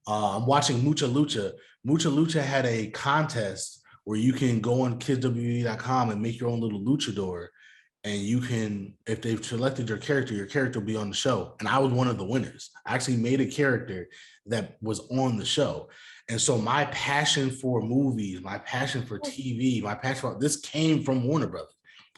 I'm watching Mucha Lucha. Mucha Lucha had a contest where you can go on kidswb.com and make your own little luchador. And you can, if they've selected your character will be on the show. And I was one of the winners. I actually made a character that was on the show. And so my passion for movies, my passion for TV, my passion for this came from Warner Brothers.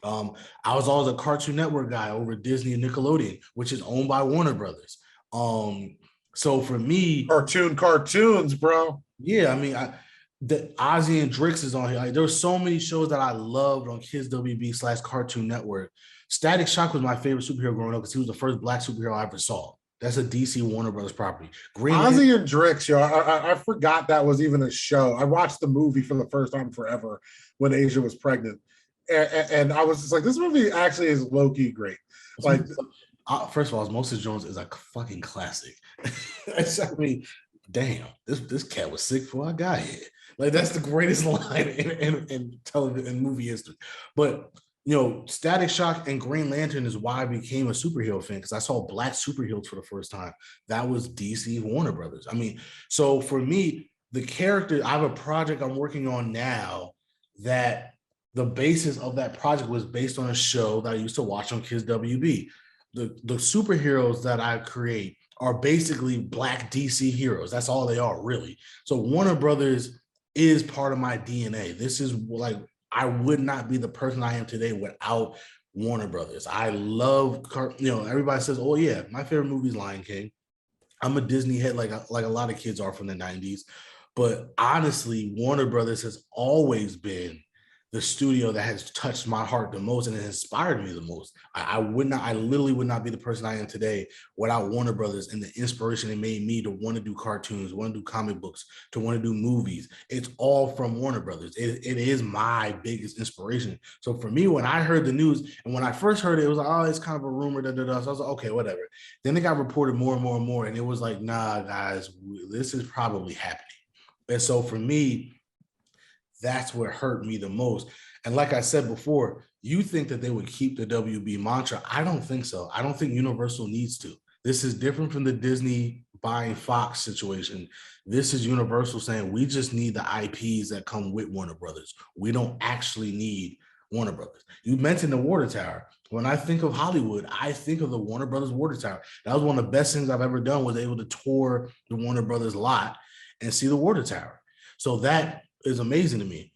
I was always a Cartoon Network guy over Disney and Nickelodeon, which is owned by Warner Brothers. So for me, cartoons, bro. Yeah, I mean, the Ozzy and Drix is on here. Like, there were so many shows that I loved on Kids WB/Cartoon Network. Static Shock was my favorite superhero growing up because he was the first Black superhero I ever saw. That's a DC Warner Brothers property. Ozzy and Drix, yo, I forgot that was even a show. I watched the movie for the first time forever when Asia was pregnant, and I was just like, this movie actually is low-key great. Like, first of all, Osmosis Jones is a fucking classic. I mean, damn, this cat was sick before I got here. Like, that's the greatest line in television and movie history. But Static Shock and Green Lantern is why I became a superhero fan, because I saw Black superheroes for the first time. That was DC Warner Brothers. I mean, so for me, the character, I have a project I'm working on now that the basis of that project was based on a show that I used to watch on Kids WB. The superheroes that I create are basically Black DC heroes. That's all they are, really. So Warner Brothers is part of my DNA. This is like, I would not be the person I am today without Warner Brothers. I love, everybody says, oh yeah, my favorite movie is Lion King. I'm a Disney head like a lot of kids are from the 90s. But honestly, Warner Brothers has always been the studio that has touched my heart the most and it inspired me the most. I literally would not be the person I am today without Warner Brothers and the inspiration it made me to want to do cartoons, want to do comic books, to want to do movies. It's all from Warner Brothers. It is my biggest inspiration. So for me, when I heard the news, and when I first heard it, it was like, oh, it's kind of a rumor. So I was like, okay, whatever. Then it got reported more and more and more. And it was like, nah, guys, this is probably happening. And so for me, that's what hurt me the most. And like I said before, you think that they would keep the WB mantra. I don't think so. I don't think Universal needs to. This is different from the Disney buying Fox situation. This is Universal saying, we just need the IPs that come with Warner Brothers. We don't actually need Warner Brothers. You mentioned the water tower. When I think of Hollywood, I think of the Warner Brothers water tower. That was one of the best things I've ever done, was able to tour the Warner Brothers lot and see the water tower. So that is amazing to me.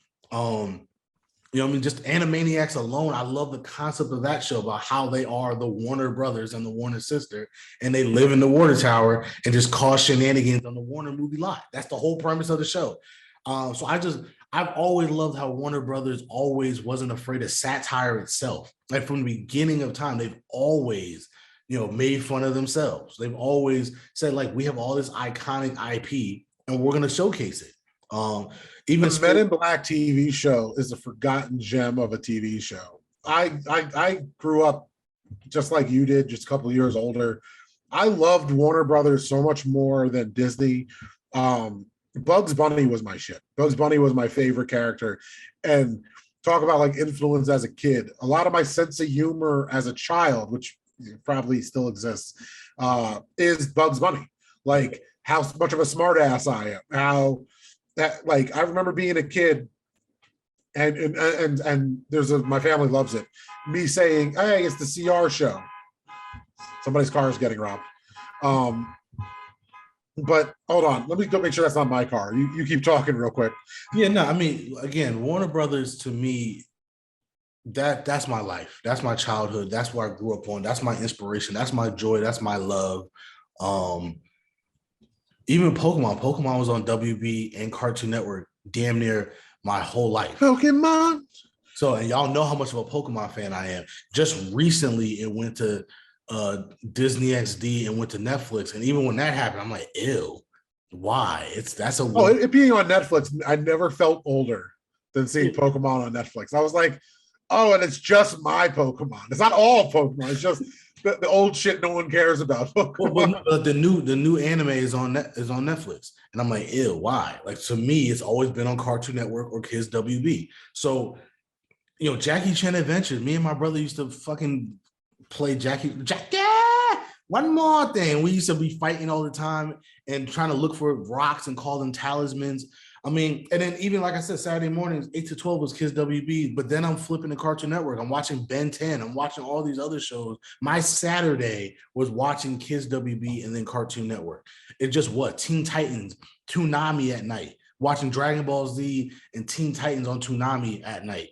Just Animaniacs alone, I love the concept of that show about how they are the Warner brothers and the Warner sister, and they live in the water tower and just cause shenanigans on the Warner movie lot. That's the whole premise of the show. So I've always loved how Warner Brothers always wasn't afraid of satire itself. Like, from the beginning of time, they've always, made fun of themselves. They've always said, like, we have all this iconic IP and we're going to showcase it. Even the Men in Black TV show is a forgotten gem of a TV show. I grew up just like you did, just a couple of years older. I loved Warner Brothers so much more than Disney. Bugs Bunny was my shit. Bugs Bunny was my favorite character. And talk about like influence as a kid. A lot of my sense of humor as a child, which probably still exists, is Bugs Bunny. Like, how much of a smartass I am. How that, like, I remember being a kid, and there's my family loves it. Me saying, "Hey, it's the CR show." Somebody's car is getting robbed. But hold on, let me go make sure that's not my car. You keep talking real quick. Yeah, no, I mean, again, Warner Brothers to me, that's my life. That's my childhood. That's where I grew up on. That's my inspiration. That's my joy. That's my love. Um, Even Pokemon was on WB and Cartoon Network damn near my whole life. Pokemon. So, and y'all know how much of a Pokemon fan I am. Just recently, it went to Disney XD and went to Netflix. And even when that happened, I'm like, ew, why? That's a Oh, it being on Netflix, I never felt older than seeing Pokemon on Netflix. I was like, oh, and it's just my Pokemon. It's not all Pokemon. It's just the old shit no one cares about. But the new anime is on Netflix, and I'm like, ew, why? Like to me, it's always been on Cartoon Network or Kids WB. So Jackie Chan Adventures. Me and my brother used to fucking play Jackie. One more thing. We used to be fighting all the time and trying to look for rocks and call them talismans. I mean, and then even like I said, Saturday mornings, 8 to 12 was Kids WB, but then I'm flipping the Cartoon Network. I'm watching Ben 10. I'm watching all these other shows. My Saturday was watching Kids WB and then Cartoon Network. It just what? Teen Titans, Toonami at night, watching Dragon Ball Z and Teen Titans on Toonami at night.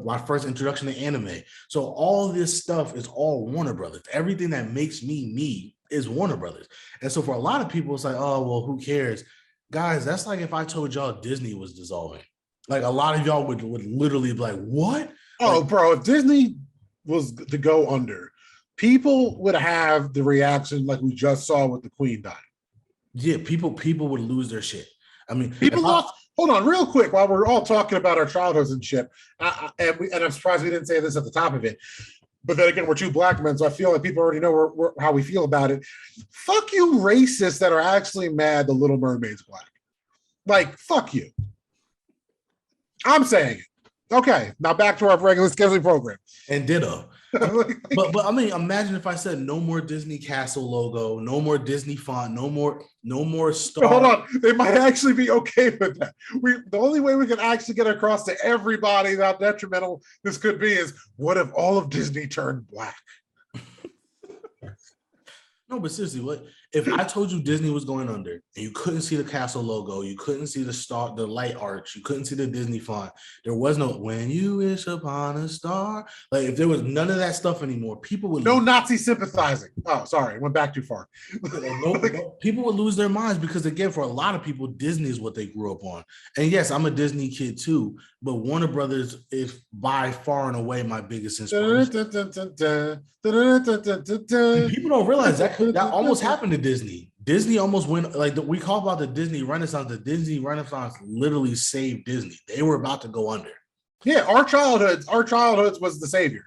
My first introduction to anime. So all this stuff is all Warner Brothers. Everything that makes me is Warner Brothers. And so for a lot of people, it's like, oh, well, who cares? Guys, that's like if I told y'all Disney was dissolving. Like a lot of y'all would literally be like, what? Oh, like, bro, if Disney was to go under, people would have the reaction like we just saw with the Queen dying. Yeah, people would lose their shit. I mean, People lost. Hold on, real quick, while we're all talking about our childhoods and shit, and I'm surprised we didn't say this at the top of it. But then again, we're two black men, so I feel like people already know how we feel about it. Fuck you, racists that are actually mad the Little Mermaid's black. Like, fuck you. I'm saying it. Okay, now back to our regular scheduling program. And ditto. but I mean, imagine if I said no more Disney Castle logo, no more Disney font, no more star. Hold on, they might actually be okay with that. The only way we can actually get across to everybody how detrimental this could be is what if all of Disney turned black? No, but seriously, what if I told you Disney was going under and you couldn't see the castle logo, you couldn't see the light arch, you couldn't see the Disney font. There was no "When you wish upon a star." Like if there was none of that stuff anymore, people would no Nazi sympathizing. Oh, sorry, I went back too far. People would lose their minds because again, for a lot of people, Disney is what they grew up on. And yes, I'm a Disney kid too, but Warner Brothers is by far and away my biggest inspiration. People don't realize that almost happened to Disney. Disney almost went we call about the Disney Renaissance. The Disney Renaissance literally saved Disney. They were about to go under. Yeah, our childhoods was the savior.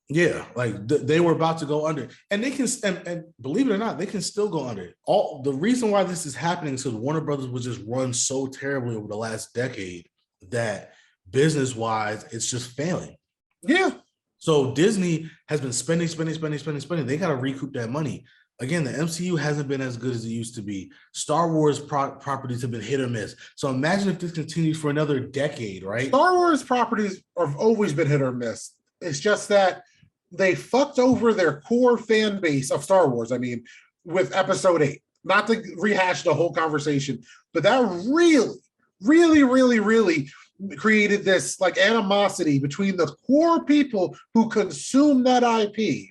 Yeah, they were about to go under, and they can, and believe it or not, they can still go under. All the reason why this is happening is because Warner Brothers was just run so terribly over the last decade that business wise, it's just failing. Yeah. So Disney has been spending. They got to recoup that money. Again, the MCU hasn't been as good as it used to be. Star Wars properties have been hit or miss. So imagine if this continues for another decade, right? Star Wars properties have always been hit or miss. It's just that they fucked over their core fan base of Star Wars. I mean, with Episode 8. Not to rehash the whole conversation, but that really created this like animosity between the core people who consume that IP.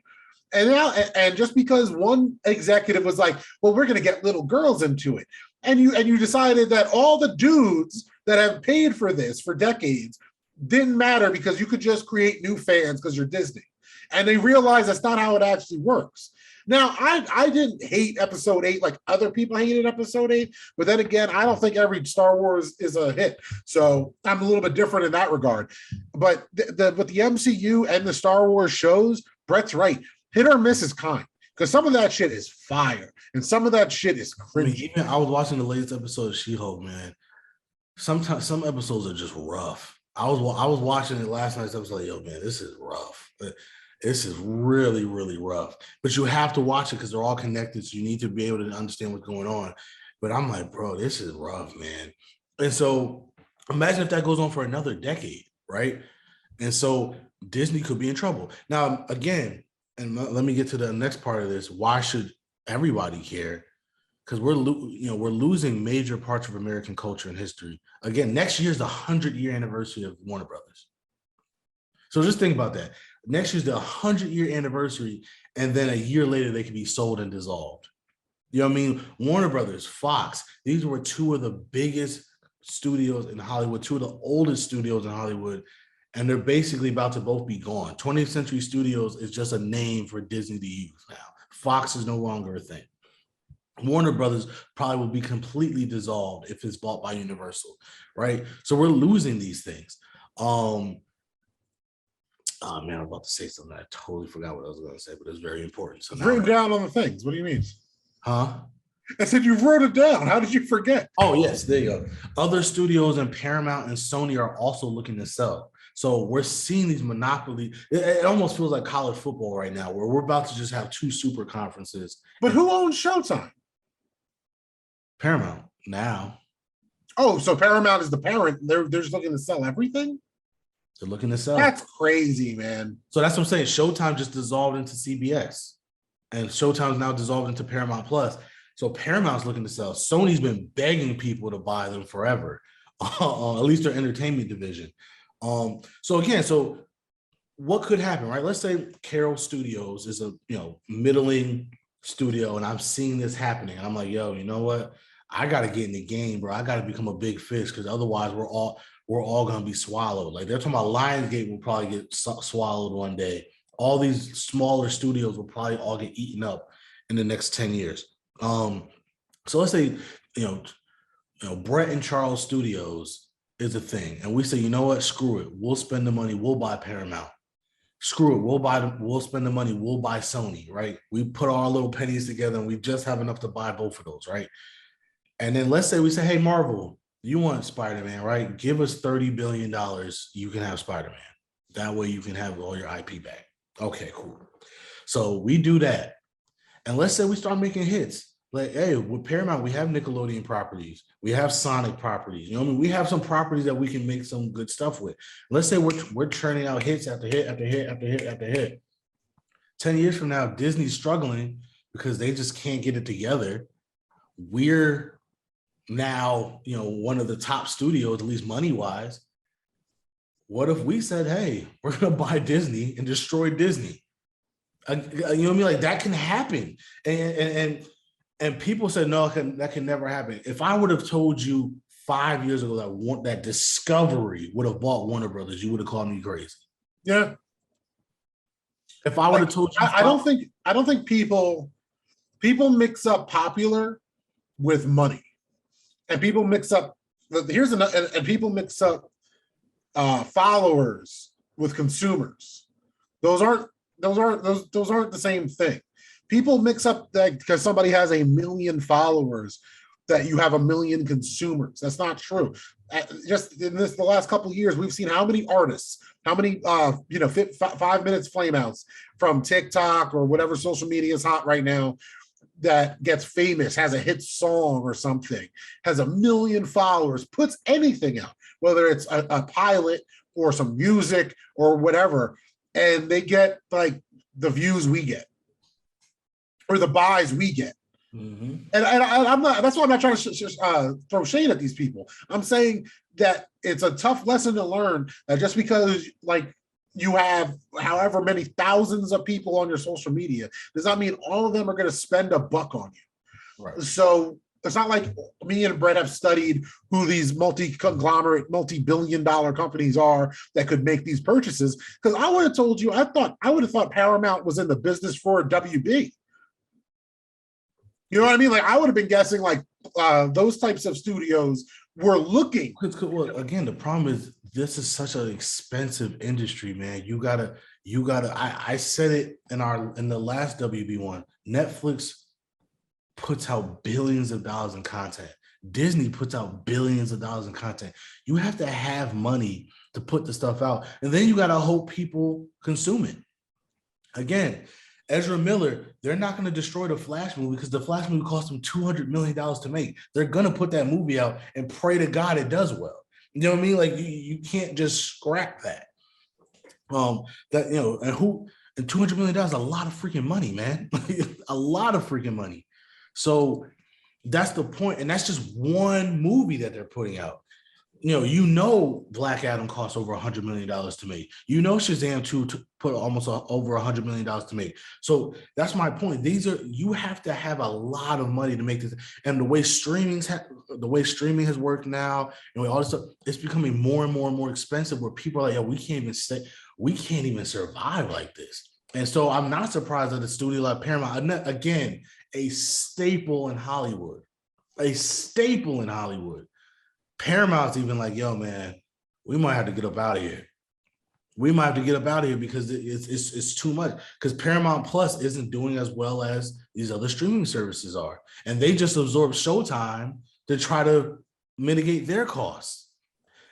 And just because one executive was like, well, we're going to get little girls into it. And you decided that all the dudes that have paid for this for decades didn't matter because you could just create new fans because you're Disney. And they realized that's not how it actually works. Now, I didn't hate Episode 8 like other people hated Episode 8, but then again, I don't think every Star Wars is a hit. So I'm a little bit different in that regard. But with the MCU and the Star Wars shows, Brett's right. Hit or miss is kind. Because some of that shit is fire. And some of that shit is cringy. I was watching the latest episode of She-Hulk, man. Sometimes some episodes are just rough. I was watching it last night's episode, like, yo, man, this is rough. This is really, really rough. But you have to watch it because they're all connected. So you need to be able to understand what's going on. But I'm like, bro, this is rough, man. And so imagine if that goes on for another decade, right? And so Disney could be in trouble. Now, again, and let me get to the next part of this. Why should everybody care? because we're losing major parts of American culture and history. Again, next year is the 100-year anniversary of Warner Brothers. So just think about that. Next year's the 100-year anniversary, and then a year later they can be sold and dissolved. You know what I mean? Warner Brothers, Fox, these were two of the biggest studios in Hollywood, two of the oldest studios in Hollywood, and they're basically about to both be gone. 20th Century Studios is just a name for Disney to use now. Fox is no longer a thing. Warner Brothers probably will be completely dissolved if it's bought by Universal, right? So we're losing these things. Oh man, I'm about to say something. I totally forgot what I was going to say, but it's very important. So it's written down on the things. What do you mean? Huh? I said you wrote it down. How did you forget? Oh yes, there you go. Other studios and Paramount and Sony are also looking to sell. So we're seeing these monopoly. It almost feels like college football right now, where we're about to just have two super conferences. But who owns Showtime? Paramount now. Oh, so Paramount is the parent. They're just looking to sell everything. They're looking to sell. That's crazy, man. So that's what I'm saying. Showtime just dissolved into CBS, and Showtime's now dissolved into Paramount Plus. So Paramount's looking to sell. Sony's been begging people to buy them forever, at least their entertainment division. So what could happen, right? Let's say Carol Studios is a middling studio, and I'm seeing this happening, and I'm like, yo, you know what? I got to get in the game, bro. I got to become a big fish, because otherwise we're all going to be swallowed. Like they're talking about Lionsgate will probably get swallowed one day. All these smaller studios will probably all get eaten up in the next 10 years. So let's say, Brett and Charles Studios is a thing. And we say, you know what? Screw it. We'll spend the money. We'll buy Paramount. Screw it. We'll spend the money. We'll buy Sony, right? We put our little pennies together and we just have enough to buy both of those, right? And then let's say we say, hey, Marvel, you want Spider-Man, right? Give us $30 billion. You can have Spider-Man. That way you can have all your IP back. Okay, cool. So we do that. And let's say we start making hits. Like, hey, with Paramount, we have Nickelodeon properties. We have Sonic properties. You know what I mean? We have some properties that we can make some good stuff with. Let's say we're churning out hits after hit after hit after hit after hit. 10 years from now, Disney's struggling because they just can't get it together. We're now, one of the top studios, at least money-wise. What if we said, hey, we're going to buy Disney and destroy Disney? You know what I mean? Like that can happen. And people said, no, that can never happen. If I would have told you 5 years ago that Discovery would have bought Warner Brothers, you would have called me crazy. Yeah. If I would have told you, I don't think people mix up popular with money, and people mix up. People mix up followers with consumers. Those aren't the same thing. People mix up that because somebody has 1 million followers that you have 1 million consumers. That's not true. Just in the last couple of years, we've seen how many artists, how many 5 minutes flameouts from TikTok or whatever social media is hot right now that gets famous, has a hit song or something, has 1 million followers, puts anything out, whether it's a pilot or some music or whatever, and they get like the views we get or the buys we get. Mm-hmm. And I'm not. That's why I'm not trying to throw shade at these people. I'm saying that it's a tough lesson to learn that just because like you have however many thousands of people on your social media does not mean all of them are going to spend $1 on you. Right. So it's not like me and Brett have studied who these multi-conglomerate, multi-billion-dollar companies are that could make these purchases. Because I would have told you, I would have thought Paramount was in the business for WB. You know what I mean? Like I would have been guessing like those types of studios were looking. Well, again, the problem is this is such an expensive industry, man. You gotta. I said it in the last WB one. Netflix puts out billions of dollars in content. Disney puts out billions of dollars in content. You have to have money to put the stuff out, and then you gotta hope people consume it. Again, Ezra Miller, they're not going to destroy the Flash movie because the Flash movie cost them $200 million to make. They're going to put that movie out and pray to God it does well. You know what I mean? Like you can't just scrap that. And $200 million is a lot of freaking money, man. A lot of freaking money. So That's the point, and that's just one movie that they're putting out. Black Adam cost over $100 million to make. Shazam 2 put almost over $100 million to make. So that's my point. You have to have a lot of money to make this. And the way streaming has worked now, and all this stuff, it's becoming more and more and more expensive. Where people are like, we can't even survive like this. And so I'm not surprised that the studio like Paramount, again, a staple in Hollywood, Paramount's even like, yo, man, we might have to get up out of here. Because it's too much. Because Paramount Plus isn't doing as well as these other streaming services are. And they just absorb Showtime to try to mitigate their costs.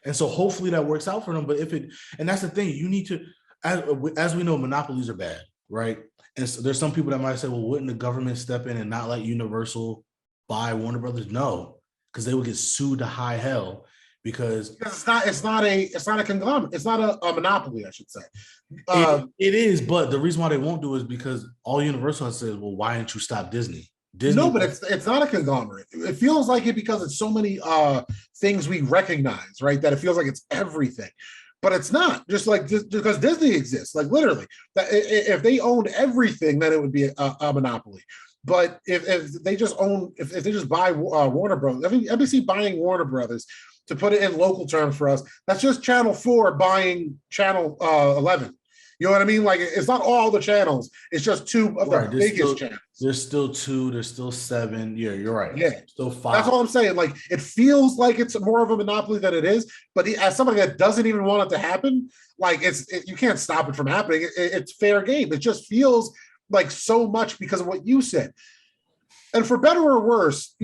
And so hopefully that works out for them. But and that's the thing, you need to, as we know, monopolies are bad, right? And so there's some people that might say, well, wouldn't the government step in and not let Universal buy Warner Brothers? No, because they would get sued to high hell because it's not a conglomerate. It's not a monopoly, I should say. It is, but the reason why they won't do it is because all Universal has said, well, why didn't you stop Disney? No, but it's not a conglomerate. It feels like it because it's so many things we recognize, right? That it feels like it's everything. But it's not just because Disney exists, like literally. If they owned everything, then it would be a monopoly. But if they just buy Warner Brothers, NBC buying Warner Brothers, to put it in local terms for us, that's just Channel 4 buying Channel 11. You know what I mean? Like, it's not all the channels. It's just two of the biggest channels. There's still 2. There's still 7. Yeah, you're right. Yeah, still 5. That's all I'm saying. Like, it feels like it's more of a monopoly than it is. But as somebody that doesn't even want it to happen, like you can't stop it from happening. It's fair game. It just feels like so much because of what you said. And for better or worse,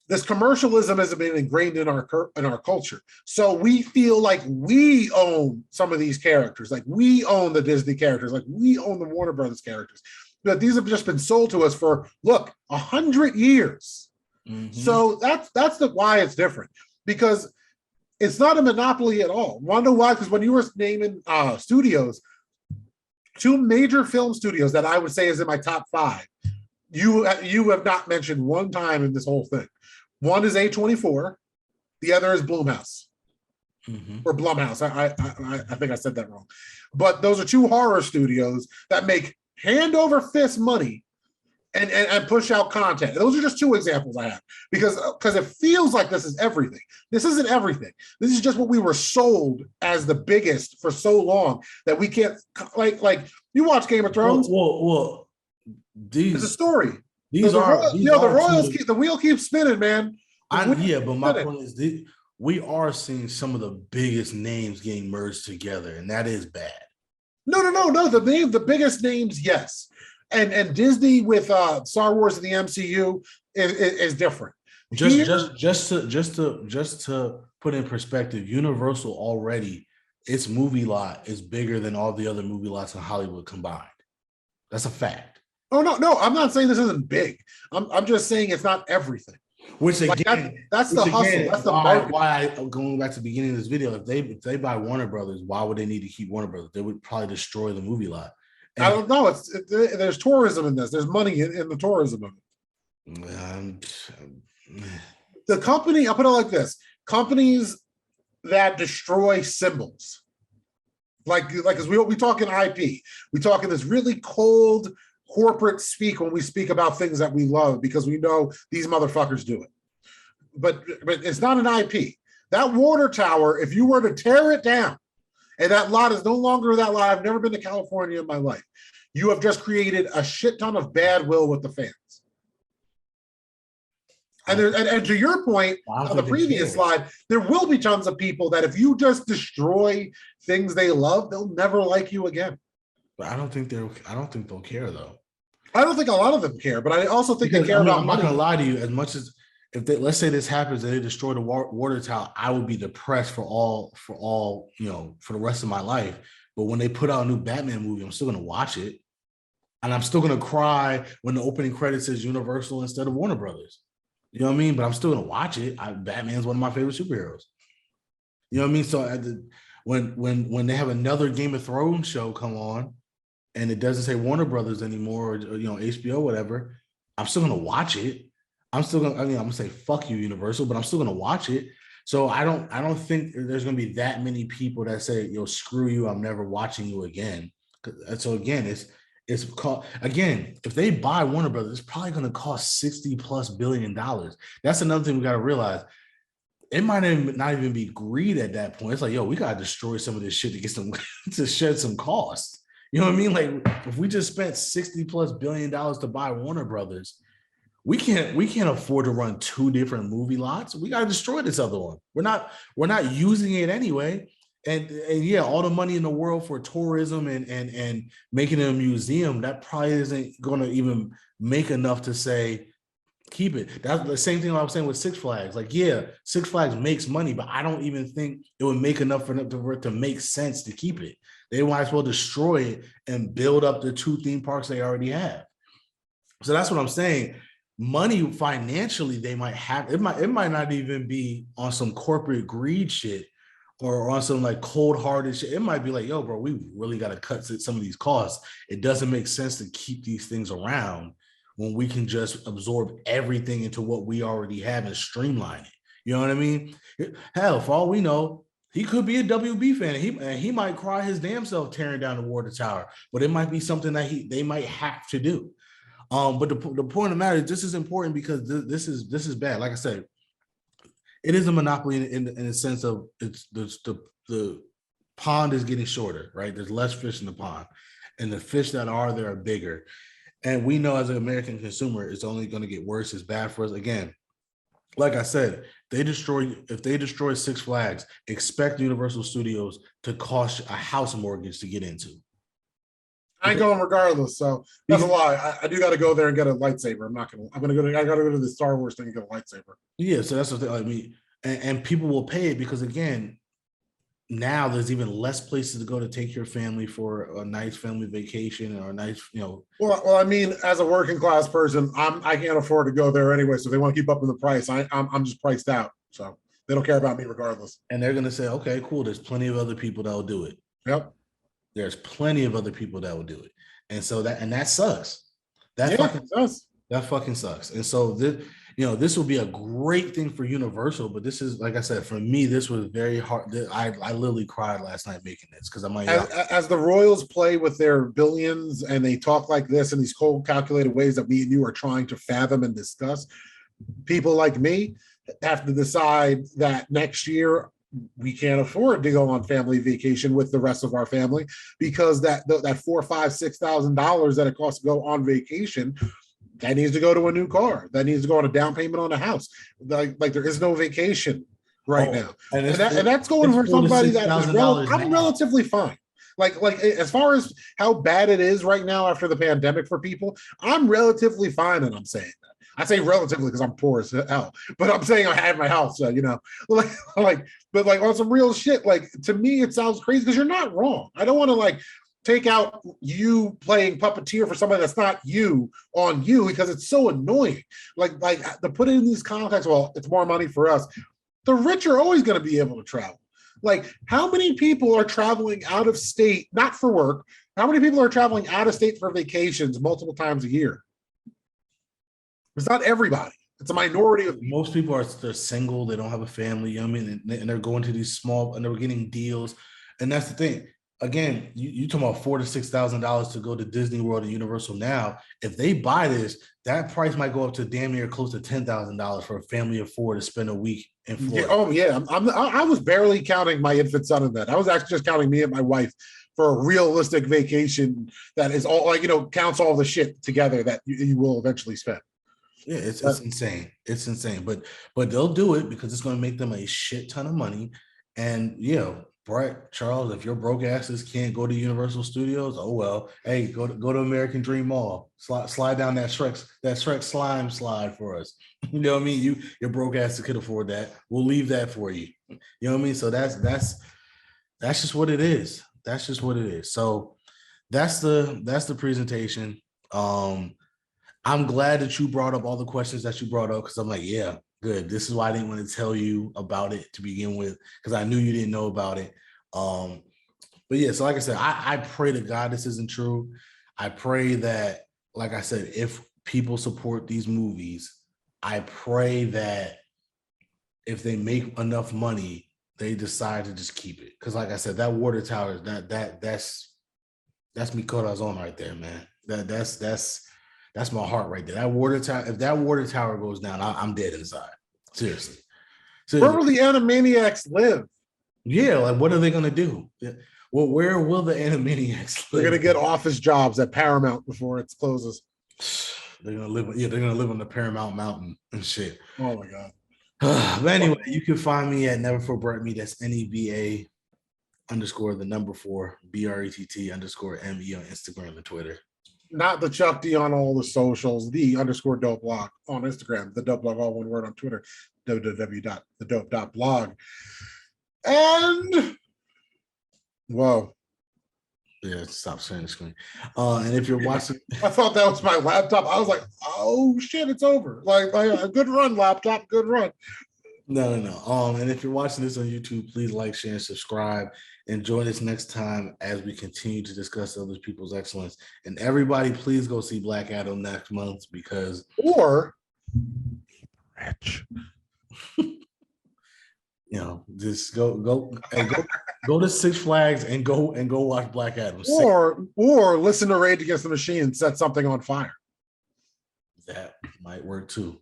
this commercialism has been ingrained in our culture. So we feel like we own some of these characters, like we own the Disney characters, like we own the Warner Brothers characters. But these have just been sold to us for 100 years. Mm-hmm. So that's why it's different, because it's not a monopoly at all. Want to know why? Because when you were naming studios, 2 major film studios that I would say is in my top 5, you have not mentioned one time in this whole thing. One is A24, the other is Blumhouse, or Blumhouse. I think I said that wrong. But those are 2 horror studios that make hand over fist money and push out content. Those are just 2 examples I have, because it feels like this is everything. This isn't everything. This is just what we were sold as the biggest for so long that we can't, like you watch Game of Thrones. Well, it's a story. The Royals the wheel keeps spinning, man. But my point is we are seeing some of the biggest names getting merged together, and that is bad. No. The biggest names, yes. And Disney with Star Wars and the MCU is different. Just to put in perspective, Universal already, its movie lot is bigger than all the other movie lots in Hollywood combined. That's a fact. Oh no, I'm not saying this isn't big. I'm just saying it's not everything. Which again, that's the hustle. That's the market. Why going back to the beginning of this video, if they buy Warner Brothers, why would they need to keep Warner Brothers? They would probably destroy the movie lot. And I don't know. There's tourism in this. There's money in the tourism of it. The company, I'll put it like this: companies that destroy symbols, like as we talk in IP, we talk in this really cold corporate speak when we speak about things that we love because we know these motherfuckers do it. But it's not an IP. That water tower, if you were to tear it down, and that lot is no longer that lot, I've never been to California in my life, you have just created a shit ton of bad will with the fans. And to your point on the previous slide, there will be tons of people that if you just destroy things they love, they'll never like you again. But I don't think they'll care though. I don't think a lot of them care, but I also think they care about. I'm not gonna lie to you. As much as let's say this happens and they destroy the water tower, I would be depressed for the rest of my life. But when they put out a new Batman movie, I'm still gonna watch it, and I'm still gonna cry when the opening credits says Universal instead of Warner Brothers. You know what I mean? But I'm still gonna watch it. Batman's one of my favorite superheroes. You know what I mean? So when they have another Game of Thrones show come on, and it doesn't say Warner Brothers anymore, or HBO, whatever, I'm still gonna watch it. I'm still gonna. I mean, I'm gonna say fuck you, Universal, but I'm still gonna watch it. So I don't think there's gonna be that many people that say, "Yo, screw you, I'm never watching you again." So again, it's called again. If they buy Warner Brothers, it's probably gonna cost $60+ billion. That's another thing we got to realize. It might not even be greed at that point. It's like, yo, we gotta destroy some of this shit to get some to shed some costs. You know what I mean? Like if we just spent $60+ billion to buy Warner Brothers, we can't afford to run two different movie lots. We got to destroy this other one. We're not using it anyway. And yeah, all the money in the world for tourism and making it a museum, that probably isn't going to even make enough to say keep it. That's the same thing I was saying with Six Flags. Like, yeah, Six Flags makes money, but I don't even think it would make enough for it to make sense to keep it. They might as well destroy it and build up the two theme parks they already have. So that's what I'm saying. Money financially, they might have it might not even be on some corporate greed shit or on some like cold-hearted shit. It might be like, yo, bro, we really got to cut some of these costs. It doesn't make sense to keep these things around when we can just absorb everything into what we already have and streamline it. You know what I mean? Hell, for all we know, he could be a WB fan. And he might cry his damn self tearing down the water tower, but it might be something that they might have to do. But the point of the matter is this is important because this is bad. Like I said, it is a monopoly in the sense of the pond is getting shorter, right? There's less fish in the pond, and the fish that are there are bigger. And we know as an American consumer, it's only going to get worse. It's bad for us. Again, like I said, if they destroy Six Flags, expect Universal Studios to cost a house mortgage to get into. I ain't going regardless. So that's a lie. I do got to go there and get a lightsaber. I'm not gonna. I'm gonna go. I got to go to the Star Wars thing and get a lightsaber. Yeah, so that's what I mean, and people will pay it because again, now there's even less places to go to take your family for a nice family vacation or a nice, Well, I mean, as a working class person, I can't afford to go there anyway. So if they want to keep up in the price. I'm just priced out. So they don't care about me regardless. and they're gonna say, okay, cool. There's plenty of other people that will do it. Yep. There's plenty of other people that will do it, and so that sucks. That Yeah, fucking it does. that fucking sucks. And so this will be a great thing for Universal, but this is like I said, for me, this was very hard. I literally cried last night making this because I'm like, as the Royals play with their billions and they talk like this in these cold, calculated ways that me and you are trying to fathom and discuss, people like me have to decide that next year we can't afford to go on family vacation with the rest of our family because that $4, $5, $6,000 that it costs to go on vacation, that needs to go to a new car. That needs to go on a down payment on a house. Like there is no vacation right now, and that's going for somebody that is I'm relatively fine. Like as far as how bad it is right now after the pandemic for people, I'm relatively fine, and I'm saying that. I say relatively because I'm poor as hell, but I'm saying I have my house, so, but on some real shit, like to me, it sounds crazy because you're not wrong. I don't want to take out you playing puppeteer for somebody that's not you on you because it's so annoying. Like to put it in these contexts, well, it's more money for us. The rich are always going to be able to travel. Like how many people are traveling out of state, not for work? How many people are traveling out of state for vacations multiple times a year? It's not everybody. It's a minority of people. Most people they're single, they don't have a family, you know what I mean? And they're going to these small and they're getting deals. And that's the thing. Again, you talking about $4,000 to $6,000 to go to Disney World and Universal now. If they buy this, that price might go up to damn near close to $10,000 for a family of four to spend a week in Florida. Oh yeah, I was barely counting my infant son in that. I was actually just counting me and my wife for a realistic vacation that is all counts all the shit together that you will eventually spend. Yeah, it's insane. It's insane, but they'll do it because it's going to make them a shit ton of money. And Brett, Charles, if your broke asses can't go to Universal Studios, oh well. Hey, go to American Dream Mall. Slide down that Shrek slime slide for us. You know what I mean? Your broke asses could afford that. We'll leave that for you. You know what I mean? So that's just what it is. That's just what it is. So that's the presentation. I'm glad that you brought up all the questions that you brought up because I'm like, yeah, good. This is why I didn't want to tell you about it to begin with because I knew you didn't know about it. But yeah, so like I said, I pray to God this isn't true. I pray that, like I said, if people support these movies, I pray that if they make enough money, they decide to just keep it. Because, like I said, that water tower, that's Mikoto's on right there, man. That's my heart right there. That water tower. If that water tower goes down, I'm dead inside. Seriously. Where will the Animaniacs live? Yeah, like what are they gonna do? Well, where will the Animaniacs live? They're gonna get office jobs at Paramount before it closes. They're gonna live. Yeah, they're gonna live on the Paramount Mountain and shit. Oh my god. But anyway, you can find me at Never For Brett Me. That's NEVA _4 BRETT _ME on Instagram and Twitter. Not the Chuck D on all the socials, the _dope blog on Instagram, the dope blog, all one word on Twitter, www.thedope.blog. And whoa. Yeah, stop sharing the screen. And if you're watching, I thought that was my laptop. I was like, oh shit, it's over. Like a good run, laptop, good run. No. And if you're watching this on YouTube, please like, share, and subscribe. And join us next time as we continue to discuss other people's excellence. And everybody, please go see Black Adam next month because or rich. Just go to Six Flags and go watch Black Adam. Or listen to Rage Against the Machine and set something on fire. That might work too.